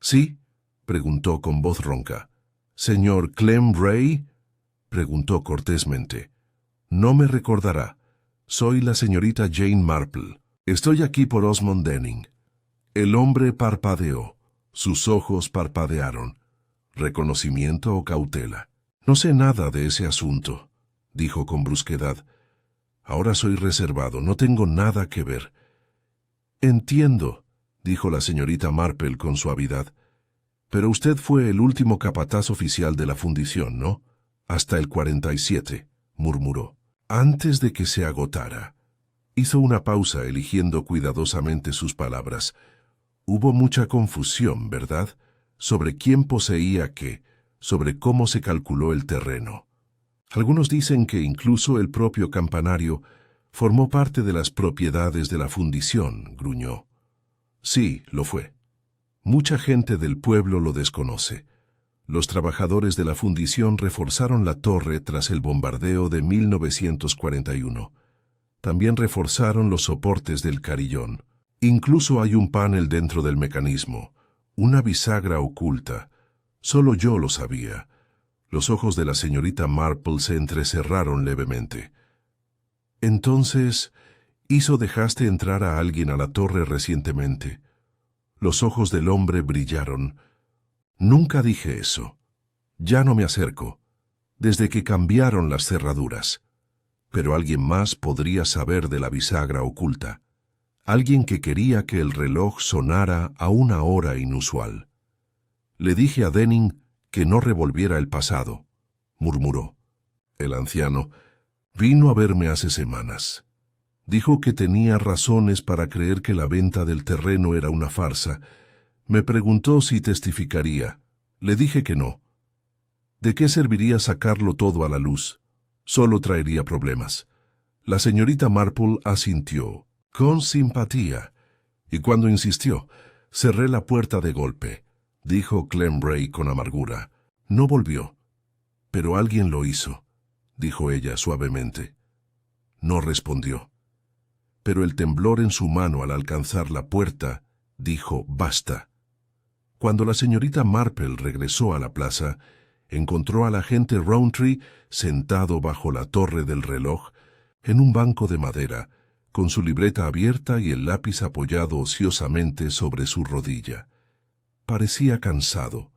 ¿Sí?, preguntó con voz ronca. «¿Señor Clem Ray?», preguntó cortésmente. «No me recordará. Soy la señorita Jane Marple. Estoy aquí por Osmond Denning». El hombre parpadeó. Sus ojos parpadearon. ¿Reconocimiento o cautela? «No sé nada de ese asunto», dijo con brusquedad. «Ahora soy reservado, no tengo nada que ver». «Entiendo», dijo la señorita Marple con suavidad. «Pero usted fue el último capataz oficial de la fundición, ¿no? Hasta el 47», murmuró. Antes de que se agotara, hizo una pausa eligiendo cuidadosamente sus palabras. Hubo mucha confusión, ¿verdad?, sobre quién poseía qué, sobre cómo se calculó el terreno. Algunos dicen que incluso el propio campanario formó parte de las propiedades de la fundición, gruñó. Sí, lo fue. Mucha gente del pueblo lo desconoce. Los trabajadores de la fundición reforzaron la torre tras el bombardeo de 1941. También reforzaron los soportes del carillón. Incluso hay un panel dentro del mecanismo, una bisagra oculta. Solo yo lo sabía. Los ojos de la señorita Marple se entrecerraron levemente. Entonces, ¿dejaste entrar a alguien a la torre recientemente? Los ojos del hombre brillaron. Nunca dije eso. Ya no me acerco, desde que cambiaron las cerraduras. Pero alguien más podría saber de la bisagra oculta. Alguien que quería que el reloj sonara a una hora inusual. Le dije a Denning que no revolviera el pasado, murmuró. El anciano vino a verme hace semanas. Dijo que tenía razones para creer que la venta del terreno era una farsa. Me preguntó si testificaría. Le dije que no. ¿De qué serviría sacarlo todo a la luz? Solo traería problemas. La señorita Marple asintió, con simpatía, y cuando insistió, cerré la puerta de golpe, dijo Clem Ray con amargura. No volvió. Pero alguien lo hizo, dijo ella suavemente. No respondió. Pero el temblor en su mano al alcanzar la puerta dijo basta. Cuando la señorita Marple regresó a la plaza, encontró al agente Rowntree sentado bajo la torre del reloj, en un banco de madera, con su libreta abierta y el lápiz apoyado ociosamente sobre su rodilla. Parecía cansado,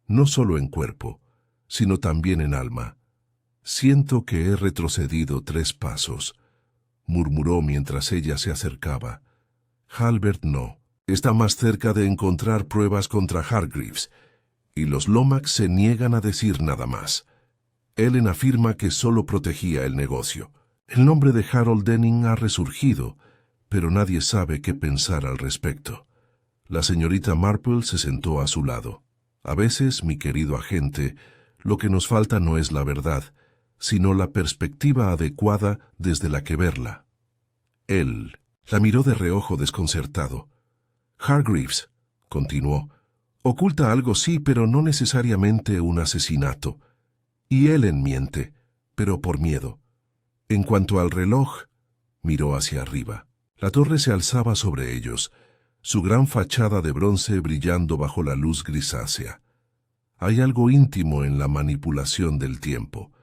no solo en cuerpo, sino también en alma. «Siento que he retrocedido 3 pasos», murmuró mientras ella se acercaba. «Halbert no. Está más cerca de encontrar pruebas contra Hargreaves, y los Lomax se niegan a decir nada más. Ellen afirma que solo protegía el negocio. El nombre de Harold Denning ha resurgido, pero nadie sabe qué pensar al respecto. La señorita Marple se sentó a su lado. A veces, mi querido agente, lo que nos falta no es la verdad, sino la perspectiva adecuada desde la que verla. Él la miró de reojo desconcertado. Hargreaves, continuó, oculta algo sí, pero no necesariamente un asesinato. Y Ellen miente, pero por miedo. En cuanto al reloj, miró hacia arriba. La torre se alzaba sobre ellos, su gran fachada de bronce brillando bajo la luz grisácea. Hay algo íntimo en la manipulación del tiempo.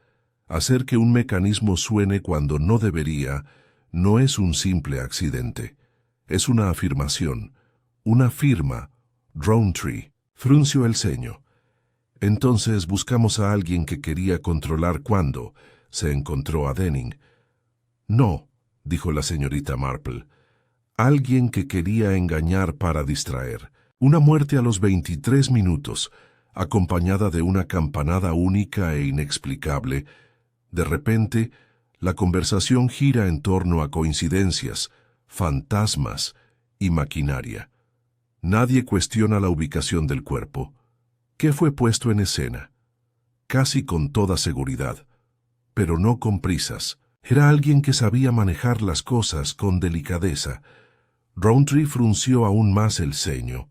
Hacer que un mecanismo suene cuando no debería no es un simple accidente. Es una afirmación, una firma. Rowntree frunció el ceño. Entonces buscamos a alguien que quería controlar cuándo se encontró a Denning. No, dijo la señorita Marple. Alguien que quería engañar para distraer. Una muerte a los 23 minutos, acompañada de una campanada única e inexplicable. De repente, la conversación gira en torno a coincidencias, fantasmas y maquinaria. Nadie cuestiona la ubicación del cuerpo. ¿Qué fue puesto en escena? Casi con toda seguridad, pero no con prisas. Era alguien que sabía manejar las cosas con delicadeza. Rowntree frunció aún más el ceño.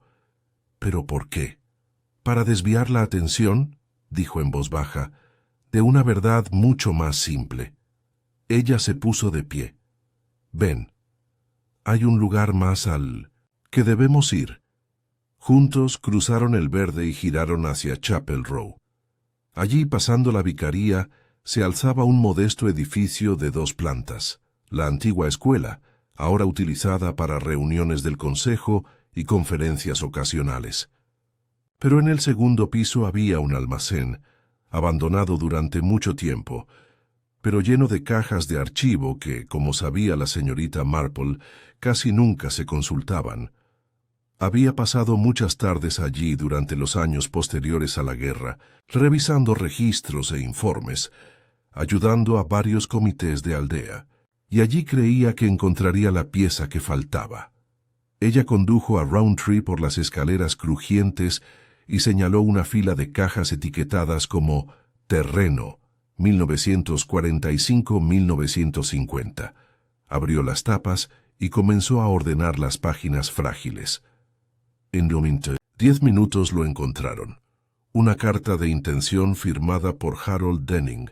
¿Pero por qué? Para desviar la atención, dijo en voz baja, de una verdad mucho más simple. Ella se puso de pie. Ven, hay un lugar más al que debemos ir. Juntos cruzaron el verde y giraron hacia Chapel Row. Allí, pasando la vicaría, se alzaba un modesto edificio de 2 plantas, la antigua escuela, ahora utilizada para reuniones del consejo y conferencias ocasionales. Pero en el segundo piso había un almacén, abandonado durante mucho tiempo, pero lleno de cajas de archivo que, como sabía la señorita Marple, casi nunca se consultaban. Había pasado muchas tardes allí durante los años posteriores a la guerra, revisando registros e informes, ayudando a varios comités de aldea, y allí creía que encontraría la pieza que faltaba. Ella condujo a Rowntree por las escaleras crujientes y señaló una fila de cajas etiquetadas como Terreno, 1945-1950. Abrió las tapas y comenzó a ordenar las páginas frágiles. En 10 minutos lo encontraron. Una carta de intención firmada por Harold Denning,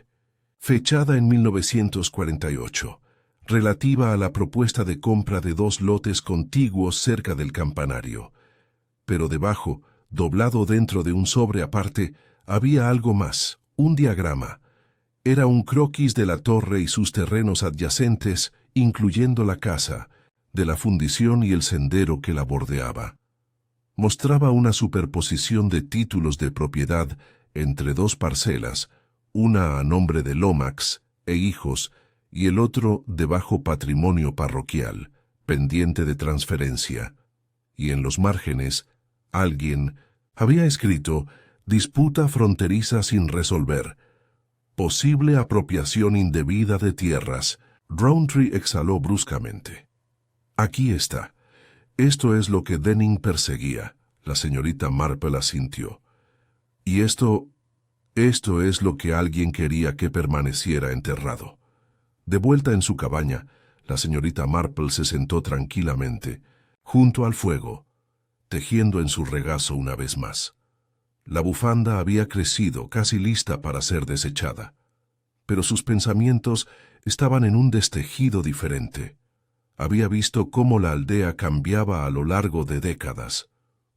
fechada en 1948, relativa a la propuesta de compra de 2 lotes contiguos cerca del campanario. Pero debajo, doblado dentro de un sobre aparte, había algo más, un diagrama. Era un croquis de la torre y sus terrenos adyacentes, incluyendo la casa, de la fundición y el sendero que la bordeaba. Mostraba una superposición de títulos de propiedad entre 2 parcelas, una a nombre de Lomax e hijos y el otro de bajo patrimonio parroquial, pendiente de transferencia. Y en los márgenes, alguien había escrito «Disputa fronteriza sin resolver. Posible apropiación indebida de tierras». Rowntree exhaló bruscamente. «Aquí está. Esto es lo que Denning perseguía», la señorita Marple asintió. «Y esto es lo que alguien quería que permaneciera enterrado». De vuelta en su cabaña, la señorita Marple se sentó tranquilamente, junto al fuego, tejiendo en su regazo una vez más. La bufanda había crecido, casi lista para ser desechada, pero sus pensamientos estaban en un destejido diferente. Había visto cómo la aldea cambiaba a lo largo de décadas,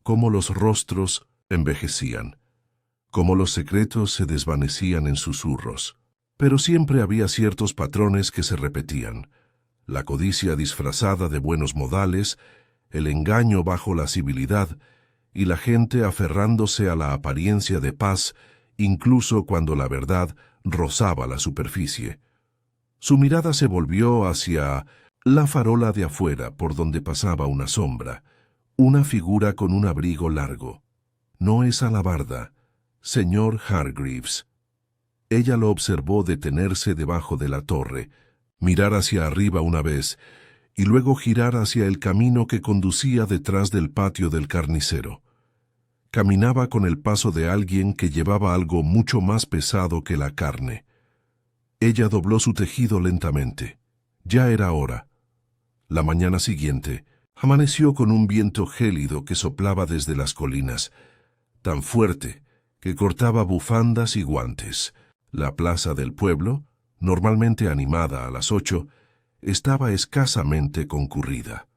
cómo los rostros envejecían, cómo los secretos se desvanecían en susurros. Pero siempre había ciertos patrones que se repetían: la codicia disfrazada de buenos modales, el engaño bajo la civilidad y la gente aferrándose a la apariencia de paz incluso cuando la verdad rozaba la superficie. Su mirada se volvió hacia la farola de afuera por donde pasaba una sombra, una figura con un abrigo largo. «No es alabarda», Señor Hargreaves. Ella lo observó detenerse debajo de la torre, mirar hacia arriba una vez, y luego girar hacia el camino que conducía detrás del patio del carnicero. Caminaba con el paso de alguien que llevaba algo mucho más pesado que la carne. Ella dobló su tejido lentamente. Ya era hora. La mañana siguiente, amaneció con un viento gélido que soplaba desde las colinas, tan fuerte que cortaba bufandas y guantes. La plaza del pueblo, normalmente animada a las 8, estaba escasamente concurrida.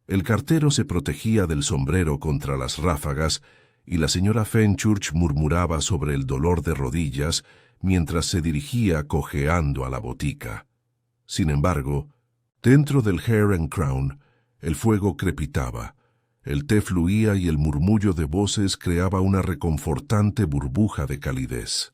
El cartero se protegía del sombrero contra las ráfagas y la señora Fenchurch murmuraba sobre el dolor de rodillas mientras se dirigía cojeando a la botica. Sin embargo, dentro del Hare and Crown, el fuego crepitaba, el té fluía y el murmullo de voces creaba una reconfortante burbuja de calidez.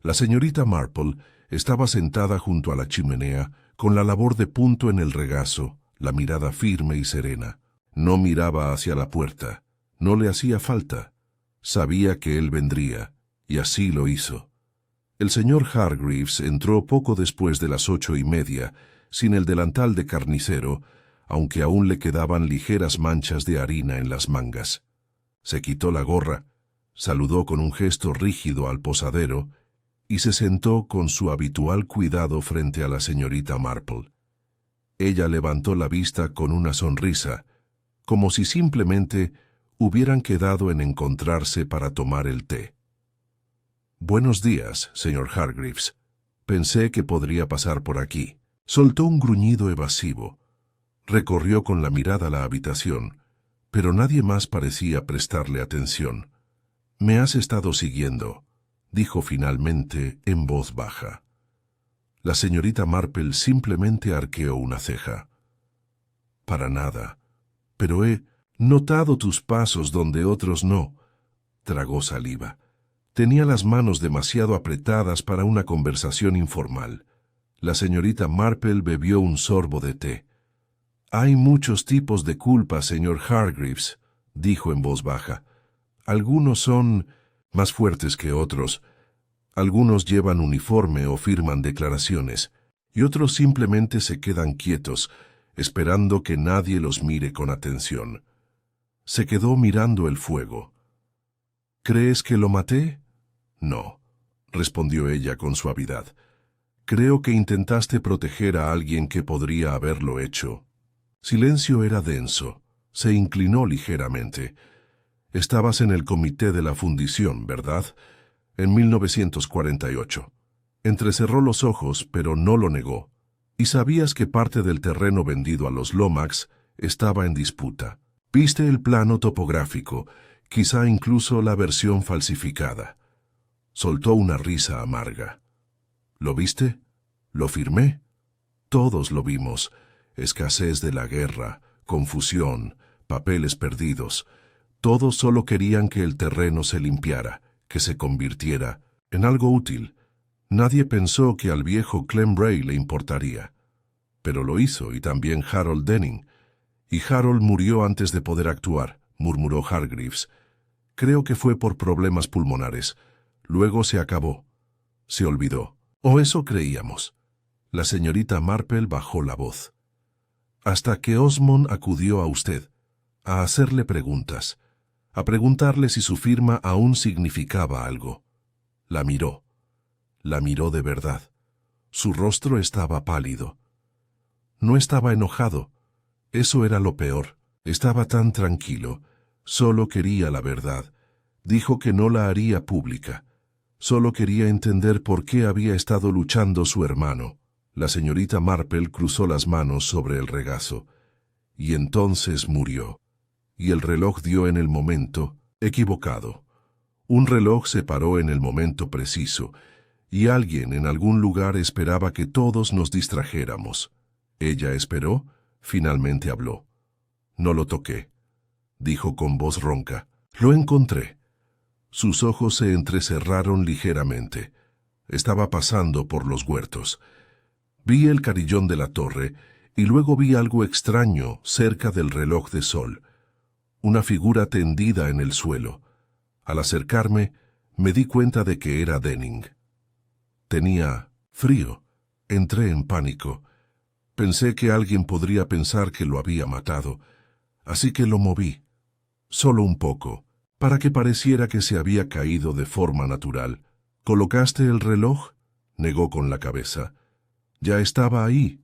La señorita Marple estaba sentada junto a la chimenea, con la labor de punto en el regazo, la mirada firme y serena. No miraba hacia la puerta, no le hacía falta. Sabía que él vendría, y así lo hizo. El señor Hargreaves entró poco después de las 8:30, sin el delantal de carnicero, aunque aún le quedaban ligeras manchas de harina en las mangas. Se quitó la gorra, saludó con un gesto rígido al posadero y se sentó con su habitual cuidado frente a la señorita Marple. Ella levantó la vista con una sonrisa, como si simplemente hubieran quedado en encontrarse para tomar el té. «Buenos días, señor Hargreaves. Pensé que podría pasar por aquí». Soltó un gruñido evasivo. Recorrió con la mirada la habitación, pero nadie más parecía prestarle atención. «Me has estado siguiendo», dijo finalmente en voz baja. La señorita Marple simplemente arqueó una ceja. «Para nada, pero he notado tus pasos donde otros no». Tragó saliva. Tenía las manos demasiado apretadas para una conversación informal. La señorita Marple bebió un sorbo de té. «Hay muchos tipos de culpa, señor Hargreaves», dijo en voz baja. «Algunos son más fuertes que otros. Algunos llevan uniforme o firman declaraciones, y otros simplemente se quedan quietos, esperando que nadie los mire con atención». Se quedó mirando el fuego. «¿Crees que lo maté?» «No», respondió ella con suavidad. «Creo que intentaste proteger a alguien que podría haberlo hecho». Silencio era denso. Se inclinó ligeramente. «Estabas en el comité de la fundición, ¿verdad? En 1948. Entrecerró los ojos, pero no lo negó. Y sabías que parte del terreno vendido a los Lomax estaba en disputa. Viste el plano topográfico, quizá incluso la versión falsificada». Soltó una risa amarga. «¿Lo viste? ¿Lo firmé? Todos lo vimos. Escasez de la guerra, confusión, papeles perdidos. Todos solo querían que el terreno se limpiara, que se convirtiera en algo útil. Nadie pensó que al viejo Clem Bray le importaría. Pero lo hizo, y también Harold Denning. Y Harold murió antes de poder actuar», murmuró Hargreaves. «Creo que fue por problemas pulmonares. Luego se acabó. Se olvidó. O eso creíamos». La señorita Marple bajó la voz. «Hasta que Osmond acudió a usted, a hacerle preguntas, a preguntarle si su firma aún significaba algo. La miró de verdad. Su rostro estaba pálido. No estaba enojado. Eso era lo peor. Estaba tan tranquilo. Solo quería la verdad. Dijo que no la haría pública. Solo quería entender por qué había estado luchando su hermano». La señorita Marple cruzó las manos sobre el regazo. «Y entonces murió. Y el reloj dio en el momento equivocado. Un reloj se paró en el momento preciso, y alguien en algún lugar esperaba que todos nos distrajéramos. Ella esperó, finalmente habló. «No lo toqué», dijo con voz ronca. «Lo encontré». Sus ojos se entrecerraron ligeramente. Estaba pasando por los huertos. Vi el carillón de la torre y luego vi algo extraño cerca del reloj de sol. Una figura tendida en el suelo. Al acercarme, Me di cuenta de que era Denning. Tenía frío. Entré en pánico. Pensé que alguien podría pensar que lo había matado, así que lo moví, solo un poco, para que pareciera que se había caído de forma natural. ¿Colocaste el reloj?, negó con la cabeza. Ya estaba ahí,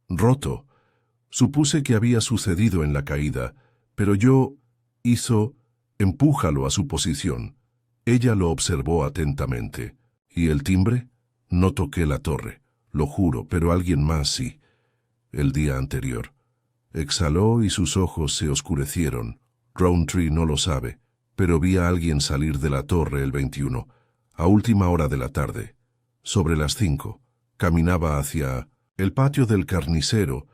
roto. Supuse que había sucedido en la caída, pero empújalo a su posición. Ella lo observó atentamente. ¿Y el timbre? No toqué la torre, lo juro, pero alguien más sí. El día anterior. Exhaló y sus ojos se oscurecieron. Rowntree no lo sabe, pero vi a alguien salir de la torre el 21, a última hora de la tarde. Sobre las 5, caminaba hacia el patio del carnicero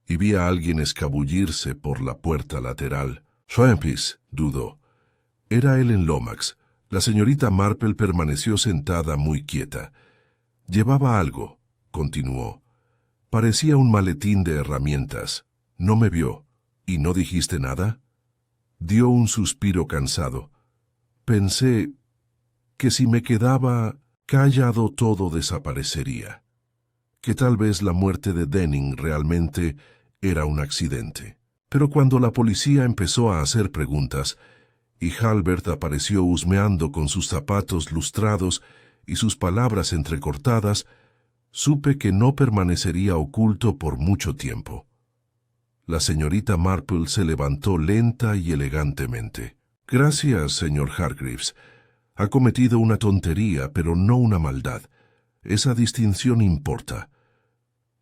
y vi a alguien escabullirse por la puerta lateral. Trampis, dudó. Era Ellen Lomax. La señorita Marple permaneció sentada muy quieta. Llevaba algo, continuó. Parecía un maletín de herramientas. No me vio. ¿Y no dijiste nada? Dio un suspiro cansado. Pensé que si me quedaba callado todo desaparecería. Que tal vez la muerte de Denning realmente era un accidente. Pero cuando la policía empezó a hacer preguntas, y Halbert apareció husmeando con sus zapatos lustrados y sus palabras entrecortadas, supe que no permanecería oculto por mucho tiempo. La señorita Marple se levantó lenta y elegantemente. Gracias, señor Hargreaves. Ha cometido una tontería, pero no una maldad. Esa distinción importa.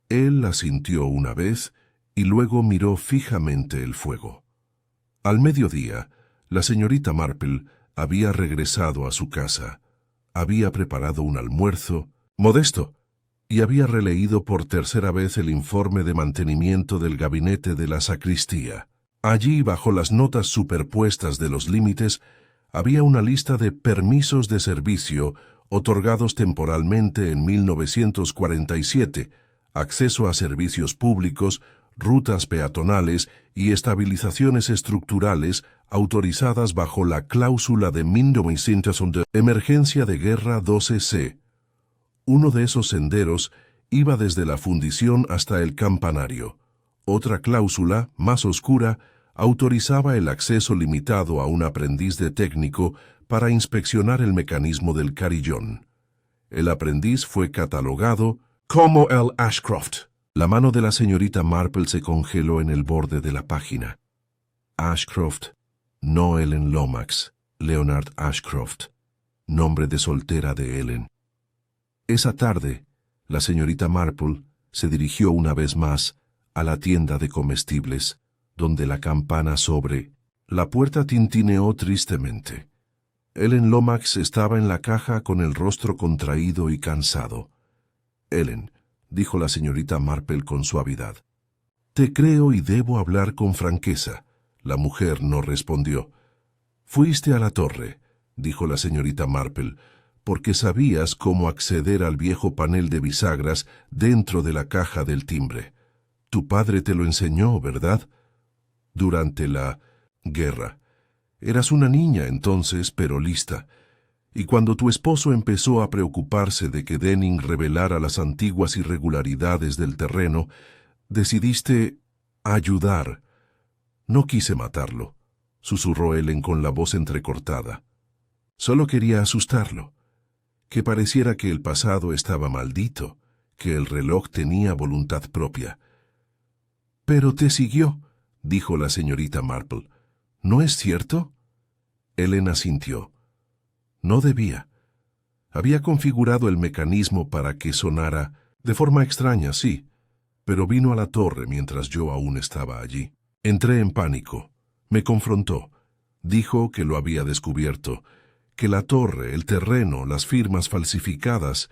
Él asintió una vez y luego miró fijamente el fuego. Al mediodía, la señorita Marple había regresado a su casa. Había preparado un almuerzo modesto y había releído por tercera vez el informe de mantenimiento del gabinete de la sacristía. Allí, bajo las notas superpuestas de los límites, había una lista de permisos de servicio otorgados temporalmente en 1947, acceso a servicios públicos, rutas peatonales y estabilizaciones estructurales autorizadas bajo la cláusula de 1900 de Emergencia de Guerra 12C. Uno de esos senderos iba desde la fundición hasta el campanario. Otra cláusula, más oscura, autorizaba el acceso limitado a un aprendiz de técnico para inspeccionar el mecanismo del carillón. El aprendiz fue catalogado como el Ashcroft. La mano de la señorita Marple se congeló en el borde de la página. Ashcroft, no Ellen Lomax, Leonard Ashcroft, nombre de soltera de Ellen. Esa tarde, la señorita Marple se dirigió una vez más a la tienda de comestibles, donde la campana sobre la puerta tintineó tristemente. Ellen Lomax estaba en la caja con el rostro contraído y cansado. Ellen, dijo la señorita Marple con suavidad. Te creo y debo hablar con franqueza. La mujer no respondió. Fuiste a la torre, dijo la señorita Marple, porque sabías cómo acceder al viejo panel de bisagras dentro de la caja del timbre. Tu padre te lo enseñó, ¿verdad? Durante la guerra. Eras una niña entonces, pero lista. Y cuando tu esposo empezó a preocuparse de que Denning revelara las antiguas irregularidades del terreno, decidiste ayudar. No quise matarlo, susurró Ellen con la voz entrecortada. Solo quería asustarlo, que pareciera que el pasado estaba maldito, que el reloj tenía voluntad propia. Pero te siguió, dijo la señorita Marple. ¿No es cierto? Ellen asintió. No debía. Había configurado el mecanismo para que sonara de forma extraña, sí, pero vino a la torre mientras yo aún estaba allí. Entré en pánico. Me confrontó. Dijo que lo había descubierto, que la torre, el terreno, las firmas falsificadas,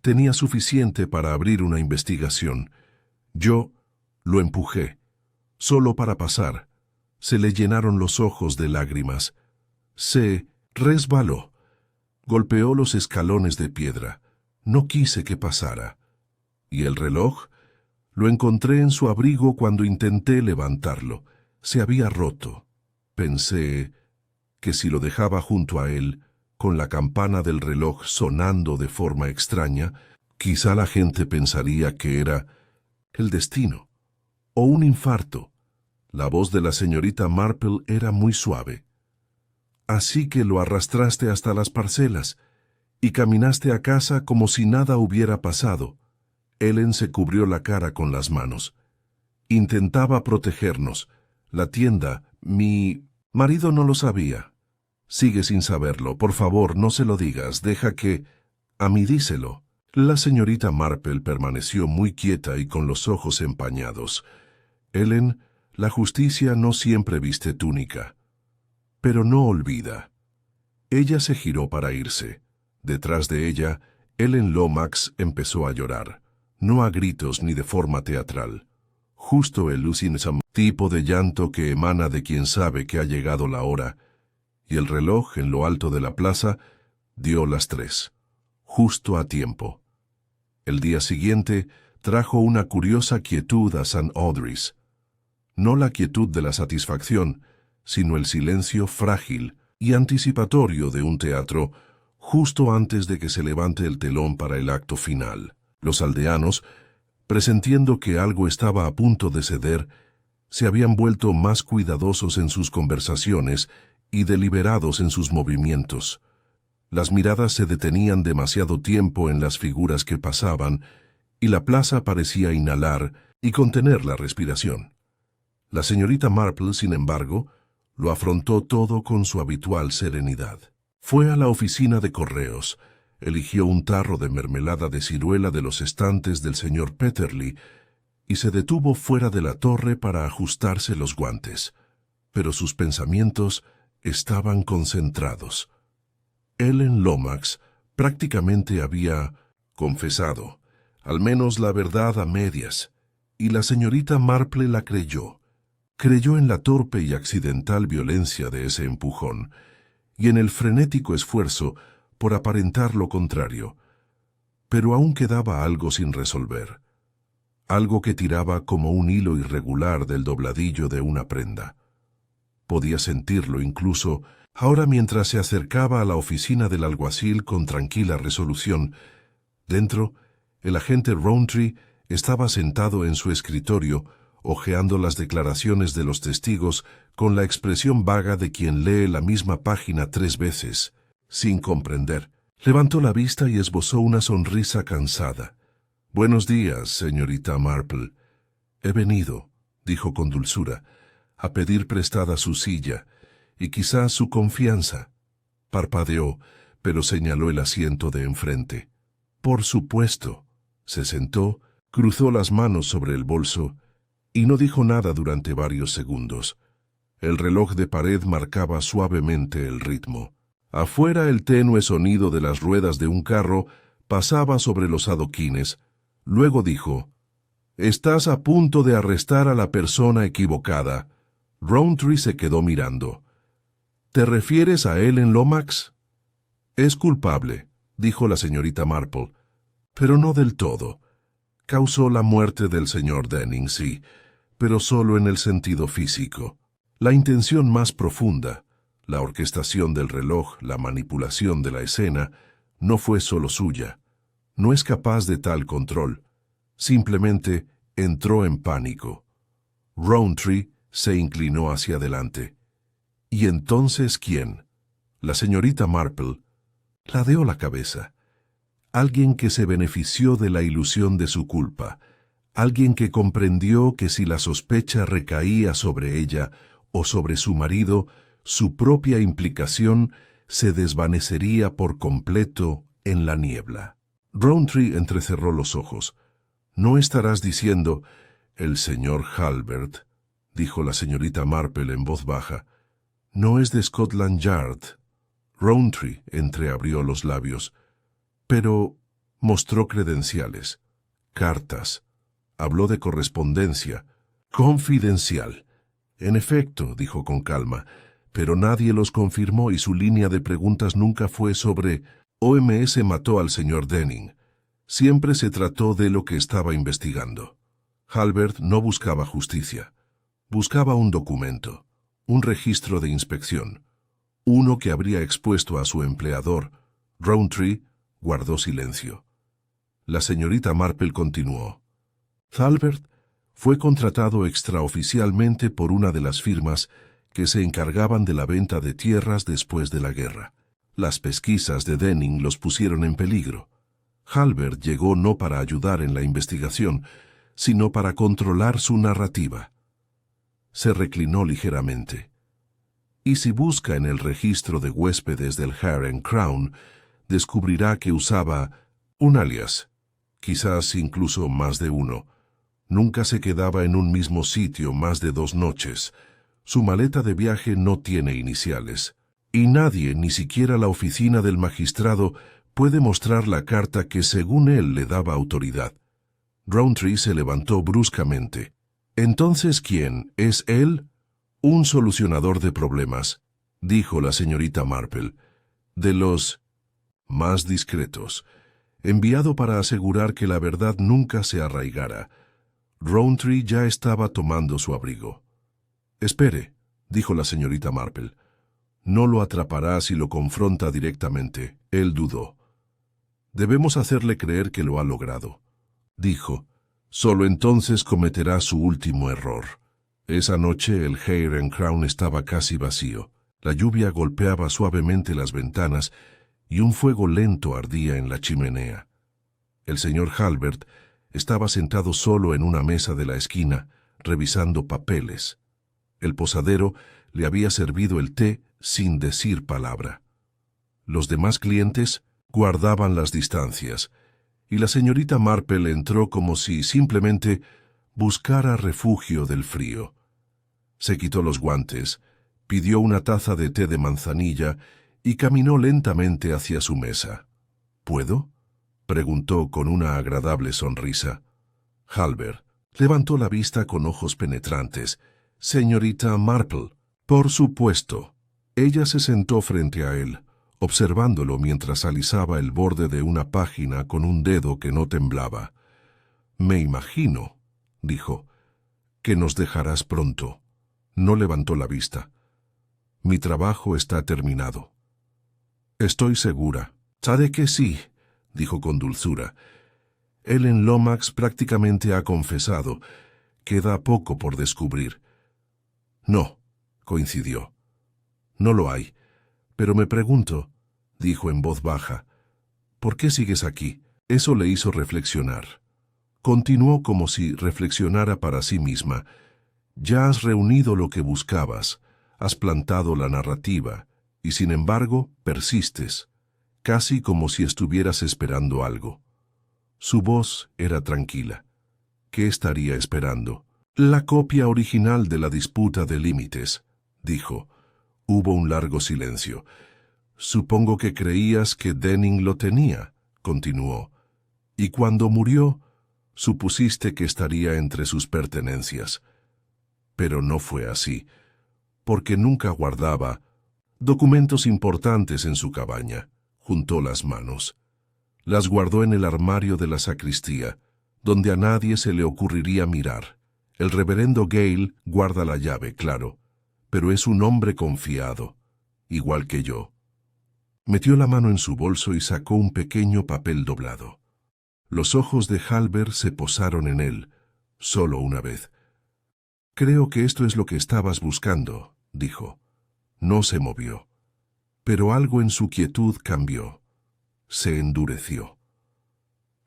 tenía suficiente para abrir una investigación. Yo lo empujé, solo para pasar. Se le llenaron los ojos de lágrimas. Se resbaló. Golpeó los escalones de piedra. No quise que pasara. ¿Y el reloj? Lo encontré en su abrigo cuando intenté levantarlo. Se había roto. Pensé que si lo dejaba junto a él, con la campana del reloj sonando de forma extraña, quizá la gente pensaría que era el destino o un infarto. La voz de la señorita Marple era muy suave. Así que lo arrastraste hasta las parcelas y caminaste a casa como si nada hubiera pasado. Ellen se cubrió la cara con las manos. Intentaba protegernos. La tienda, mi marido no lo sabía. Sigue sin saberlo. Por favor, no se lo digas. Deja que... A mí díselo. La señorita Marple permaneció muy quieta y con los ojos empañados. Ellen, la justicia no siempre viste túnica. Pero no olvida. Ella se giró para irse. Detrás de ella, Ellen Lomax empezó a llorar. No a gritos ni de forma teatral. Justo el lucinesam tipo de llanto que emana de quien sabe que ha llegado la hora. Y el reloj en lo alto de la plaza dio las 3. Justo a tiempo. El día siguiente trajo una curiosa quietud a St. Audrey's. No la quietud de la satisfacción, sino el silencio frágil y anticipatorio de un teatro justo antes de que se levante el telón para el acto final. Los aldeanos, presentiendo que algo estaba a punto de ceder, se habían vuelto más cuidadosos en sus conversaciones y deliberados en sus movimientos. Las miradas se detenían demasiado tiempo en las figuras que pasaban, y la plaza parecía inhalar y contener la respiración. La señorita Marple, sin embargo, lo afrontó todo con su habitual serenidad. Fue a la oficina de correos, eligió un tarro de mermelada de ciruela de los estantes del señor Petterly y se detuvo fuera de la torre para ajustarse los guantes. Pero sus pensamientos estaban concentrados. Ellen Lomax prácticamente había confesado, al menos la verdad a medias, y la señorita Marple la creyó. Creyó en la torpe y accidental violencia de ese empujón, y en el frenético esfuerzo por aparentar lo contrario. Pero aún quedaba algo sin resolver, algo que tiraba como un hilo irregular del dobladillo de una prenda. Podía sentirlo incluso ahora mientras se acercaba a la oficina del alguacil con tranquila resolución. Dentro, el agente Rowntree estaba sentado en su escritorio, hojeando las declaraciones de los testigos con la expresión vaga de quien lee la misma página 3 veces, sin comprender. Levantó la vista y esbozó una sonrisa cansada. «Buenos días, señorita Marple. He venido», dijo con dulzura, «a pedir prestada su silla y quizás su confianza». Parpadeó, pero señaló el asiento de enfrente. «Por supuesto». Se sentó, cruzó las manos sobre el bolso y no dijo nada durante varios segundos. El reloj de pared marcaba suavemente el ritmo. Afuera el tenue sonido de las ruedas de un carro pasaba sobre los adoquines. Luego dijo, «Estás a punto de arrestar a la persona equivocada». Rowntree se quedó mirando. «¿Te refieres a Ellen Lomax?» «Es culpable», dijo la señorita Marple, «pero no del todo. Causó la muerte del señor Denning, sí, pero solo en el sentido físico. La intención más profunda, la orquestación del reloj, la manipulación de la escena, no fue solo suya. No es capaz de tal control. Simplemente entró en pánico». Rowntree se inclinó hacia adelante. «¿Y entonces quién?» La señorita Marple ladeó la cabeza. Alguien que se benefició de la ilusión de su culpa. Alguien que comprendió que si la sospecha recaía sobre ella o sobre su marido, su propia implicación se desvanecería por completo en la niebla. Rowntree entrecerró los ojos. «No estarás diciendo, el señor Halbert», dijo la señorita Marple en voz baja. «No es de Scotland Yard». Rowntree entreabrió los labios. «Pero...» mostró credenciales, cartas, habló de correspondencia, confidencial. «En efecto», dijo con calma, «pero nadie los confirmó y su línea de preguntas nunca fue sobre OMS mató al señor Denning. Siempre se trató de lo que estaba investigando. Halbert no buscaba justicia. Buscaba un documento, un registro de inspección, uno que habría expuesto a su empleador. Rowntree guardó silencio. La señorita Marple continuó. Thalbert fue contratado extraoficialmente por una de las firmas que se encargaban de la venta de tierras después de la guerra. Las pesquisas de Denning los pusieron en peligro. Halbert llegó no para ayudar en la investigación, sino para controlar su narrativa. Se reclinó ligeramente. Y si busca en el registro de huéspedes del Hare and Crown, descubrirá que usaba un alias, quizás incluso más de uno. Nunca se quedaba en un mismo sitio más de 2 noches. Su maleta de viaje no tiene iniciales. Y nadie, ni siquiera la oficina del magistrado, puede mostrar la carta que según él le daba autoridad. Rowntree se levantó bruscamente. «¿Entonces quién? ¿Es él?» «Un solucionador de problemas», dijo la señorita Marple. «De los más discretos, enviado para asegurar que la verdad nunca se arraigara». Rowntree ya estaba tomando su abrigo. «Espere», dijo la señorita Marple. «No lo atrapará si lo confronta directamente». Él dudó. «Debemos hacerle creer que lo ha logrado», dijo. «Solo entonces cometerá su último error». Esa noche el Hare and Crown estaba casi vacío. La lluvia golpeaba suavemente las ventanas y un fuego lento ardía en la chimenea. El señor Halbert estaba sentado solo en una mesa de la esquina, revisando papeles. El posadero le había servido el té sin decir palabra. Los demás clientes guardaban las distancias, y la señorita Marple entró como si simplemente buscara refugio del frío. Se quitó los guantes, pidió una taza de té de manzanilla y caminó lentamente hacia su mesa. «¿Puedo?», preguntó con una agradable sonrisa. Halbert levantó la vista con ojos penetrantes. «Señorita Marple». «Por supuesto». Ella se sentó frente a él, observándolo mientras alisaba el borde de una página con un dedo que no temblaba. «Me imagino», dijo, «que nos dejarás pronto». No levantó la vista. «Mi trabajo está terminado». «Estoy segura». «Sabe que sí», dijo con dulzura. «Ellen Lomax prácticamente ha confesado. Queda poco por descubrir». «No», coincidió. «No lo hay. Pero me pregunto», dijo en voz baja, «¿por qué sigues aquí?» Eso le hizo reflexionar. Continuó como si reflexionara para sí misma. «Ya has reunido lo que buscabas, has plantado la narrativa, y sin embargo persistes, casi como si estuvieras esperando algo». Su voz era tranquila. ¿Qué estaría esperando? «La copia original de la disputa de límites», dijo. Hubo un largo silencio. «Supongo que creías que Denning lo tenía», continuó. «Y cuando murió, supusiste que estaría entre sus pertenencias». Pero no fue así, porque nunca guardaba documentos importantes en su cabaña. Juntó las manos. Las guardó en el armario de la sacristía, donde a nadie se le ocurriría mirar. El reverendo Gale guarda la llave, claro, pero es un hombre confiado, igual que yo. Metió la mano en su bolso y sacó un pequeño papel doblado. Los ojos de Halbert se posaron en él, solo una vez. «Creo que esto es lo que estabas buscando», dijo. No se movió. Pero algo en su quietud cambió. Se endureció.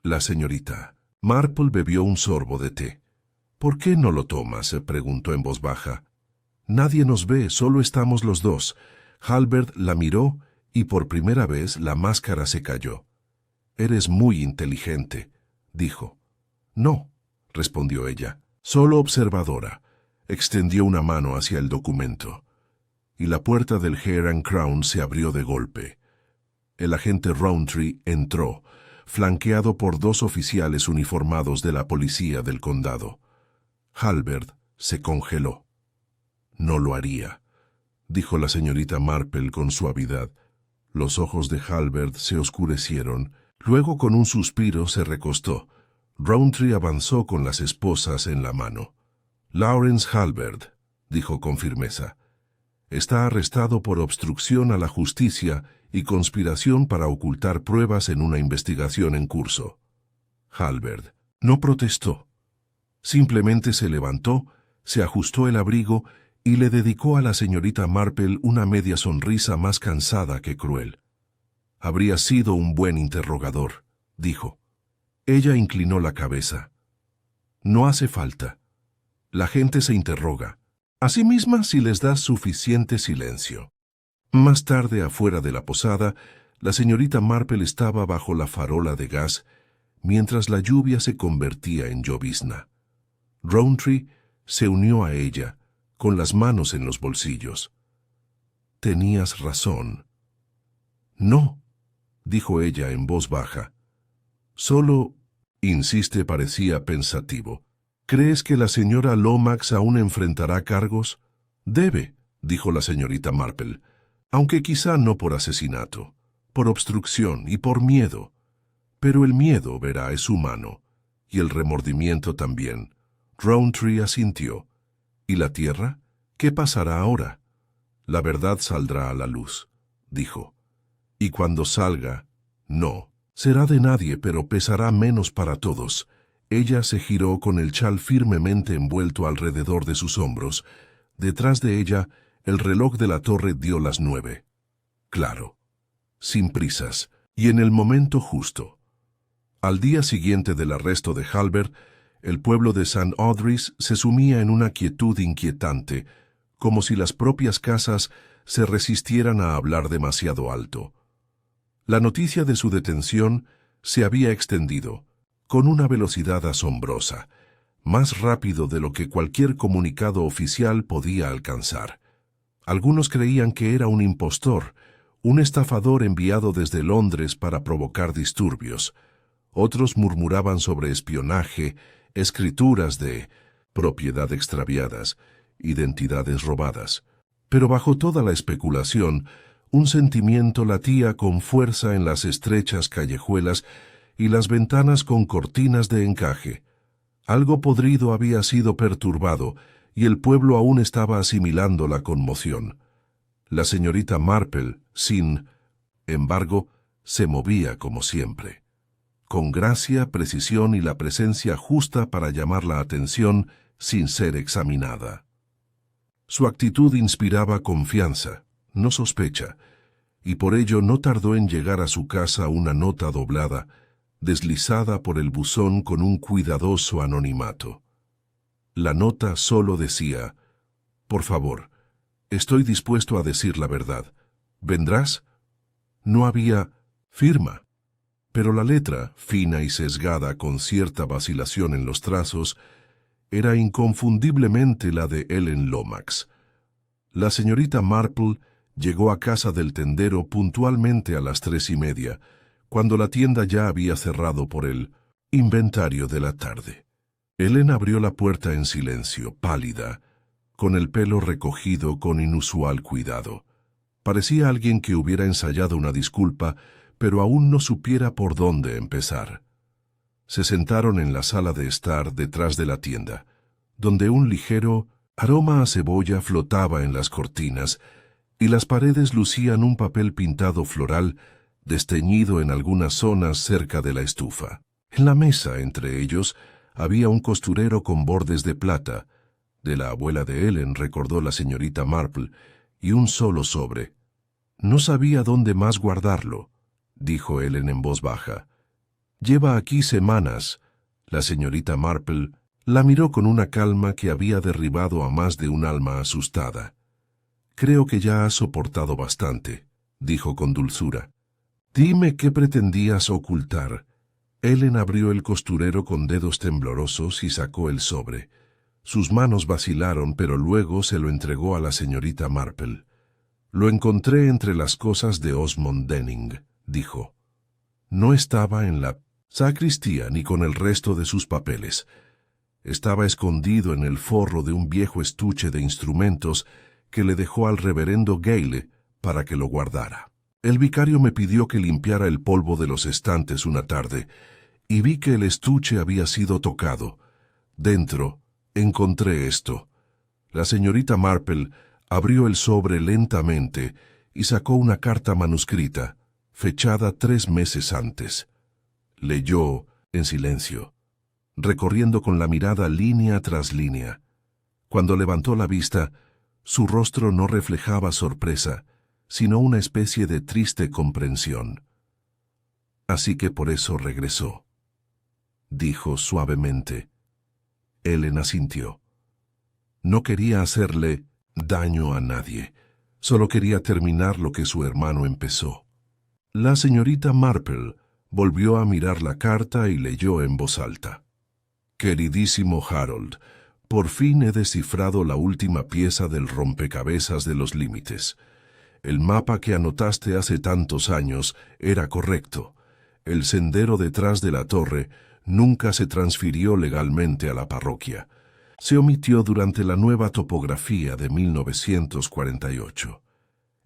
La señorita Marple bebió un sorbo de té. «¿Por qué no lo tomas?», preguntó en voz baja. «Nadie nos ve, solo estamos los dos». Halbert la miró y por primera vez la máscara se cayó. «Eres muy inteligente», dijo. «No», respondió ella, «solo observadora». Extendió una mano hacia el documento, y la puerta del Hare and Crown se abrió de golpe. El agente Rowntree entró, flanqueado por 2 oficiales uniformados de la policía del condado. Halbert se congeló. «No lo haría», dijo la señorita Marple con suavidad. Los ojos de Halbert se oscurecieron. Luego, con un suspiro, se recostó. Rowntree avanzó con las esposas en la mano. «Lawrence Halbert», dijo con firmeza. Está arrestado por obstrucción a la justicia y conspiración para ocultar pruebas en una investigación en curso. Hallvard no protestó. Simplemente se levantó, se ajustó el abrigo y le dedicó a la señorita Marple una media sonrisa más cansada que cruel. Habría sido un buen interrogador, dijo. Ella inclinó la cabeza. No hace falta. La gente se interroga, a sí misma si les das suficiente silencio. Más tarde, afuera de la posada, la señorita Marple estaba bajo la farola de gas, mientras la lluvia se convertía en llovizna. Rowntree se unió a ella, con las manos en los bolsillos. Tenías razón. No, dijo ella en voz baja. Solo, parecía pensativo. ¿Crees que la señora Lomax aún enfrentará cargos? Debe, dijo la señorita Marple, aunque quizá no por asesinato, por obstrucción y por miedo. Pero el miedo, verá, es humano, y el remordimiento también. Rowntree asintió. ¿Y la tierra? ¿Qué pasará ahora? La verdad saldrá a la luz, dijo. Y cuando salga, no, será de nadie, pero pesará menos para todos. Ella se giró con el chal firmemente envuelto alrededor de sus hombros. Detrás de ella, el reloj de la torre dio las 9. Claro, sin prisas, y en el momento justo. Al día siguiente del arresto de Hallvard, el pueblo de St. Audrey's se sumía en una quietud inquietante, como si las propias casas se resistieran a hablar demasiado alto. La noticia de su detención se había extendido, con una velocidad asombrosa, más rápido de lo que cualquier comunicado oficial podía alcanzar. Algunos creían que era un impostor, un estafador enviado desde Londres para provocar disturbios. Otros murmuraban sobre espionaje, escrituras de propiedad extraviadas, identidades robadas. Pero bajo toda la especulación, un sentimiento latía con fuerza en las estrechas callejuelas y las ventanas con cortinas de encaje. Algo podrido había sido perturbado, y el pueblo aún estaba asimilando la conmoción. La señorita Marple, sin embargo, se movía como siempre, con gracia, precisión y la presencia justa para llamar la atención sin ser examinada. Su actitud inspiraba confianza, no sospecha, y por ello no tardó en llegar a su casa una nota doblada, deslizada por el buzón con un cuidadoso anonimato. La nota solo decía: «Por favor, estoy dispuesto a decir la verdad. ¿Vendrás?». No había firma, pero la letra, fina y sesgada con cierta vacilación en los trazos, era inconfundiblemente la de Ellen Lomax. La señorita Marple llegó a casa del tendero puntualmente a las 3:30, cuando la tienda ya había cerrado por el inventario de la tarde. Ellen abrió la puerta en silencio, pálida, con el pelo recogido con inusual cuidado. Parecía alguien que hubiera ensayado una disculpa, pero aún no supiera por dónde empezar. Se sentaron en la sala de estar detrás de la tienda, donde un ligero aroma a cebolla flotaba en las cortinas y las paredes lucían un papel pintado floral desteñido en algunas zonas cerca de la estufa. En la mesa, entre ellos, había un costurero con bordes de plata. De la abuela de Ellen, recordó la señorita Marple, y un solo sobre. «No sabía dónde más guardarlo», dijo Ellen en voz baja. «Lleva aquí semanas». La señorita Marple la miró con una calma que había derribado a más de un alma asustada. «Creo que ya has soportado bastante», dijo con dulzura. «Dime qué pretendías ocultar». Ellen abrió el costurero con dedos temblorosos y sacó el sobre. Sus manos vacilaron, pero luego se lo entregó a la señorita Marple. «Lo encontré entre las cosas de Osmond Denning», dijo. No estaba en la sacristía ni con el resto de sus papeles. Estaba escondido en el forro de un viejo estuche de instrumentos que le dejó al reverendo Gale para que lo guardara. El vicario me pidió que limpiara el polvo de los estantes una tarde, y vi que el estuche había sido tocado. Dentro encontré esto. La señorita Marple Abrió el sobre lentamente y sacó una carta manuscrita, fechada 3 meses antes. Leyó en silencio, recorriendo con la mirada línea tras línea. Cuando levantó la vista, su rostro no reflejaba sorpresa, sino una especie de triste comprensión. Así que por eso regresó, dijo suavemente. Ellen asintió. No quería hacerle daño a nadie, solo quería terminar lo que su hermano empezó. La señorita Marple volvió a mirar la carta y leyó en voz alta. Queridísimo Harold, por fin he descifrado la última pieza del rompecabezas de los límites. El mapa que anotaste hace tantos años era correcto. El sendero detrás de la torre nunca se transfirió legalmente a la parroquia. Se omitió durante la nueva topografía de 1948.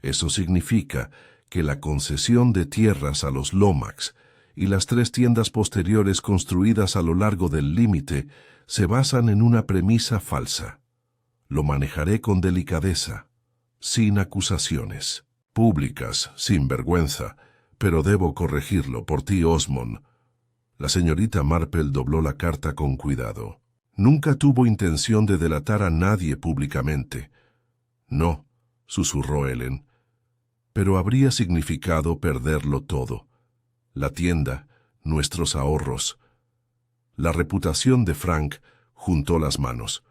Eso significa que la concesión de tierras a los Lomax y las 3 tiendas posteriores construidas a lo largo del límite se basan en una premisa falsa. Lo manejaré con delicadeza, sin acusaciones públicas, sin vergüenza, pero debo corregirlo por ti, Osmond. La señorita Marple dobló la carta con cuidado. Nunca tuvo intención de delatar a nadie públicamente. No, susurró Ellen, pero habría significado perderlo todo. La tienda, nuestros ahorros. La reputación de Frank juntó las manos.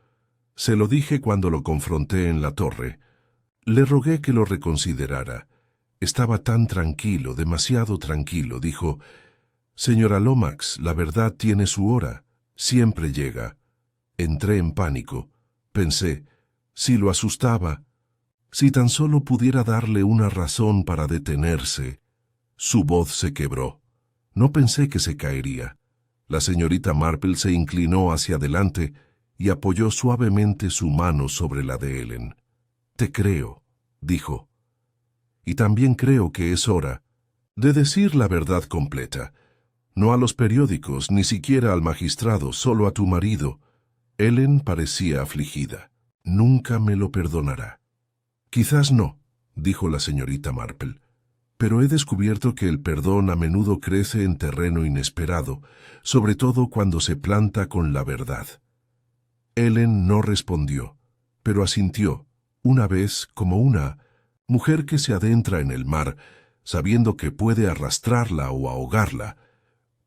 Se lo dije cuando lo confronté en la torre. Le rogué que lo reconsiderara. Estaba tan tranquilo, demasiado tranquilo, dijo. Señora Lomax, la verdad tiene su hora. Siempre llega. Entré en pánico. Pensé, si lo asustaba, si tan solo pudiera darle una razón para detenerse. Su voz se quebró. No pensé que se caería. La señorita Marple se inclinó hacia adelante y apoyó suavemente su mano sobre la de Ellen. Te creo, dijo. Y también creo que es hora de decir la verdad completa. No a los periódicos, ni siquiera al magistrado, solo a tu marido. Ellen parecía afligida. Nunca me lo perdonará. Quizás no, dijo la señorita Marple, pero he descubierto que el perdón a menudo crece en terreno inesperado, sobre todo cuando se planta con la verdad. Ellen no respondió, pero asintió, una vez como una mujer que se adentra en el mar, sabiendo que puede arrastrarla o ahogarla,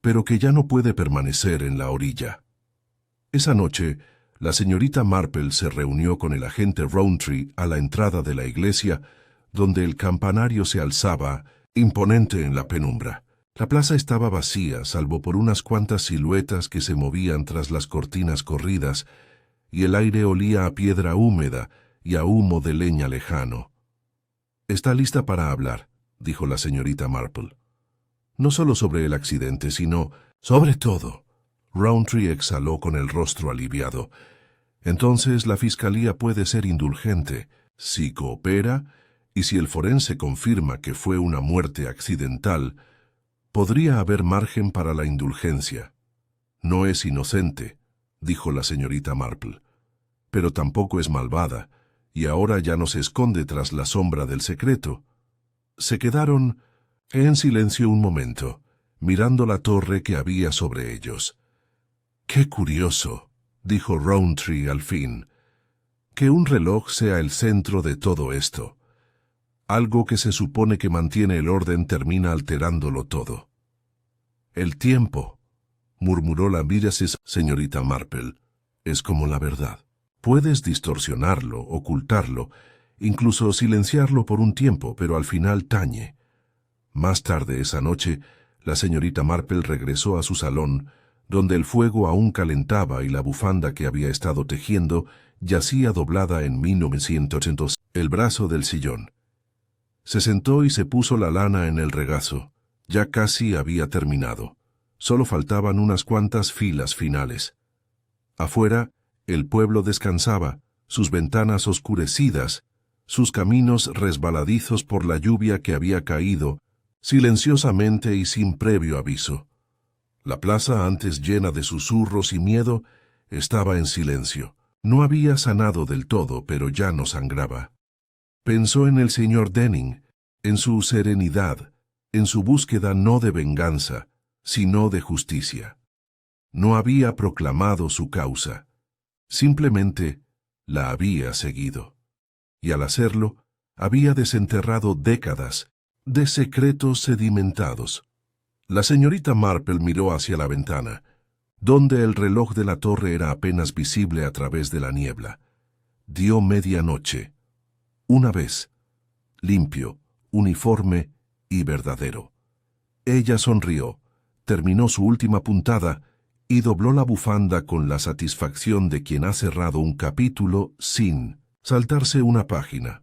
pero que ya no puede permanecer en la orilla. Esa noche, la señorita Marple se reunió con el agente Rowntree a la entrada de la iglesia, donde el campanario se alzaba, imponente en la penumbra. La plaza estaba vacía, salvo por unas cuantas siluetas que se movían tras las cortinas corridas, y el aire olía a piedra húmeda y a humo de leña lejano. «Está lista para hablar», dijo la señorita Marple. «No solo sobre el accidente, sino sobre todo». Rowntree exhaló con el rostro aliviado. «Entonces la fiscalía puede ser indulgente, si coopera, y si el forense confirma que fue una muerte accidental, podría haber margen para la indulgencia. No es inocente», dijo la señorita Marple, «pero tampoco es malvada, y ahora ya no se esconde tras la sombra del secreto». Se quedaron en silencio un momento, mirando la torre que había sobre ellos. «Qué curioso», dijo Rowntree al fin, «que un reloj sea el centro de todo esto. Algo que se supone que mantiene el orden termina alterándolo todo». «El tiempo», murmuró la señorita Marple, «es como la verdad. Puedes distorsionarlo, ocultarlo, incluso silenciarlo por un tiempo, pero al final tañe». Más tarde esa noche, la señorita Marple regresó a su salón, donde el fuego aún calentaba y la bufanda que había estado tejiendo yacía doblada en 1980 el brazo del sillón. Se sentó y se puso la lana en el regazo. Ya casi había terminado. Solo faltaban unas cuantas filas finales. Afuera, el pueblo descansaba, sus ventanas oscurecidas, sus caminos resbaladizos por la lluvia que había caído, silenciosamente y sin previo aviso. La plaza, antes llena de susurros y miedo, estaba en silencio. No había sanado del todo, pero ya no sangraba. Pensó en el señor Denning, en su serenidad, en su búsqueda no de venganza, sino de justicia. No había proclamado su causa, simplemente la había seguido. Y al hacerlo, había desenterrado décadas de secretos sedimentados. La señorita Marple miró hacia la ventana, donde el reloj de la torre era apenas visible a través de la niebla. Dio medianoche. Una vez, limpio, uniforme y verdadero. Ella sonrió, terminó su última puntada y dobló la bufanda con la satisfacción de quien ha cerrado un capítulo sin saltarse una página.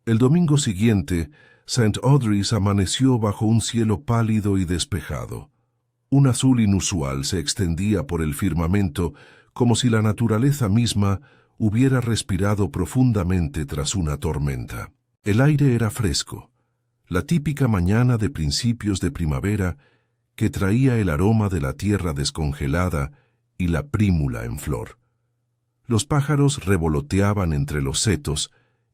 El domingo siguiente, St. Audrey's amaneció bajo un cielo pálido y despejado. Un azul inusual se extendía por el firmamento como si la naturaleza misma hubiera respirado profundamente tras una tormenta. El aire era fresco, la típica mañana de principios de primavera que traía el aroma de la tierra descongelada y la prímula en flor. Los pájaros revoloteaban entre los setos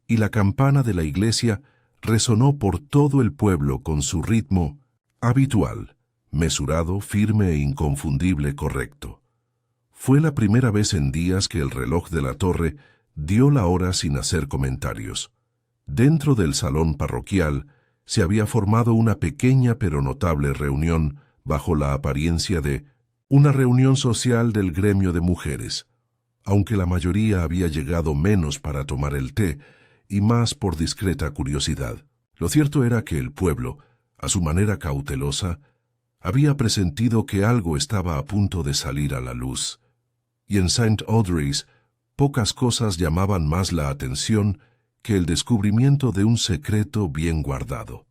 y la campana de la iglesia resonó por todo el pueblo con su ritmo habitual, mesurado, firme e inconfundible correcto. Fue la primera vez en días que el reloj de la torre dio la hora sin hacer comentarios. Dentro del salón parroquial se había formado una pequeña pero notable reunión bajo la apariencia de una reunión social del gremio de mujeres, aunque la mayoría había llegado menos para tomar el té y más por discreta curiosidad. Lo cierto era que el pueblo, a su manera cautelosa, había presentido que algo estaba a punto de salir a la luz, y en St. Audrey's pocas cosas llamaban más la atención que el descubrimiento de un secreto bien guardado.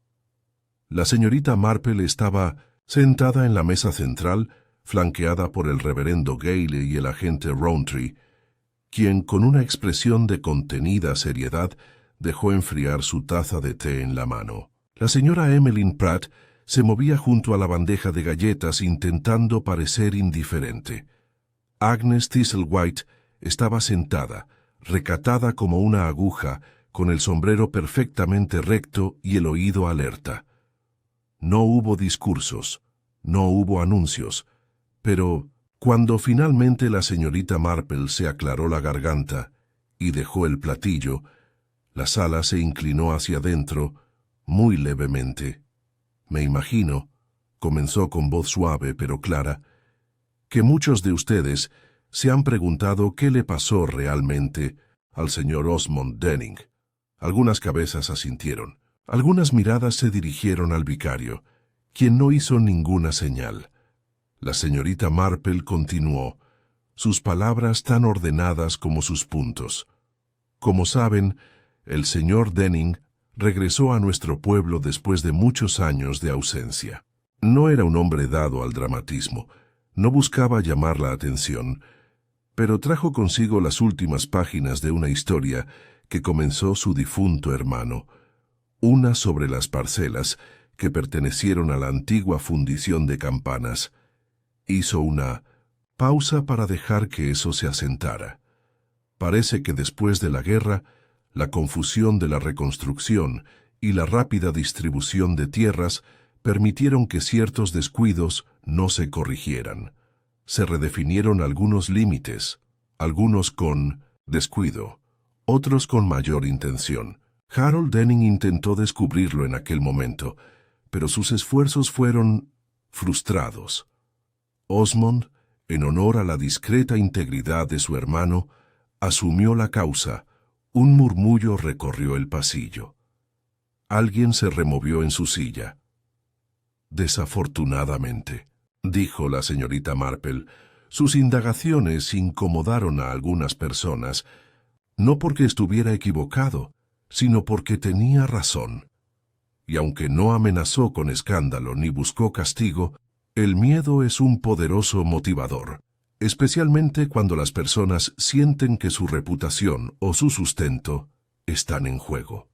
La señorita Marple estaba sentada en la mesa central, flanqueada por el reverendo Gale y el agente Rowntree, quien con una expresión de contenida seriedad dejó enfriar su taza de té en la mano. La señora Emmeline Pratt se movía junto a la bandeja de galletas intentando parecer indiferente. Agnes Thistlewhite estaba sentada, recatada como una aguja, con el sombrero perfectamente recto y el oído alerta. No hubo discursos, no hubo anuncios, pero cuando finalmente la señorita Marple se aclaró la garganta y dejó el platillo, la sala se inclinó hacia adentro, muy levemente. Me imagino, comenzó con voz suave pero clara, que muchos de ustedes se han preguntado qué le pasó realmente al señor Osmond Denning. Algunas cabezas asintieron. Algunas miradas se dirigieron al vicario, quien no hizo ninguna señal. La señorita Marple continuó, sus palabras tan ordenadas como sus puntos. Como saben, el señor Denning regresó a nuestro pueblo después de muchos años de ausencia. No era un hombre dado al dramatismo, no buscaba llamar la atención, pero trajo consigo las últimas páginas de una historia que comenzó su difunto hermano, una sobre las parcelas que pertenecieron a la antigua fundición de Campanas. Hizo una pausa para dejar que eso se asentara. Parece que después de la guerra, la confusión de la reconstrucción y la rápida distribución de tierras permitieron que ciertos descuidos no se corrigieran. Se redefinieron algunos límites, algunos con descuido, otros con mayor intención. Harold Denning intentó descubrirlo en aquel momento, pero sus esfuerzos fueron frustrados. Osmond, en honor a la discreta integridad de su hermano, asumió la causa. Un murmullo recorrió el pasillo. Alguien se removió en su silla. Desafortunadamente, dijo la señorita Marple, sus indagaciones incomodaron a algunas personas, no porque estuviera equivocado, sino porque tenía razón. Y aunque no amenazó con escándalo ni buscó castigo, el miedo es un poderoso motivador, especialmente cuando las personas sienten que su reputación o su sustento están en juego.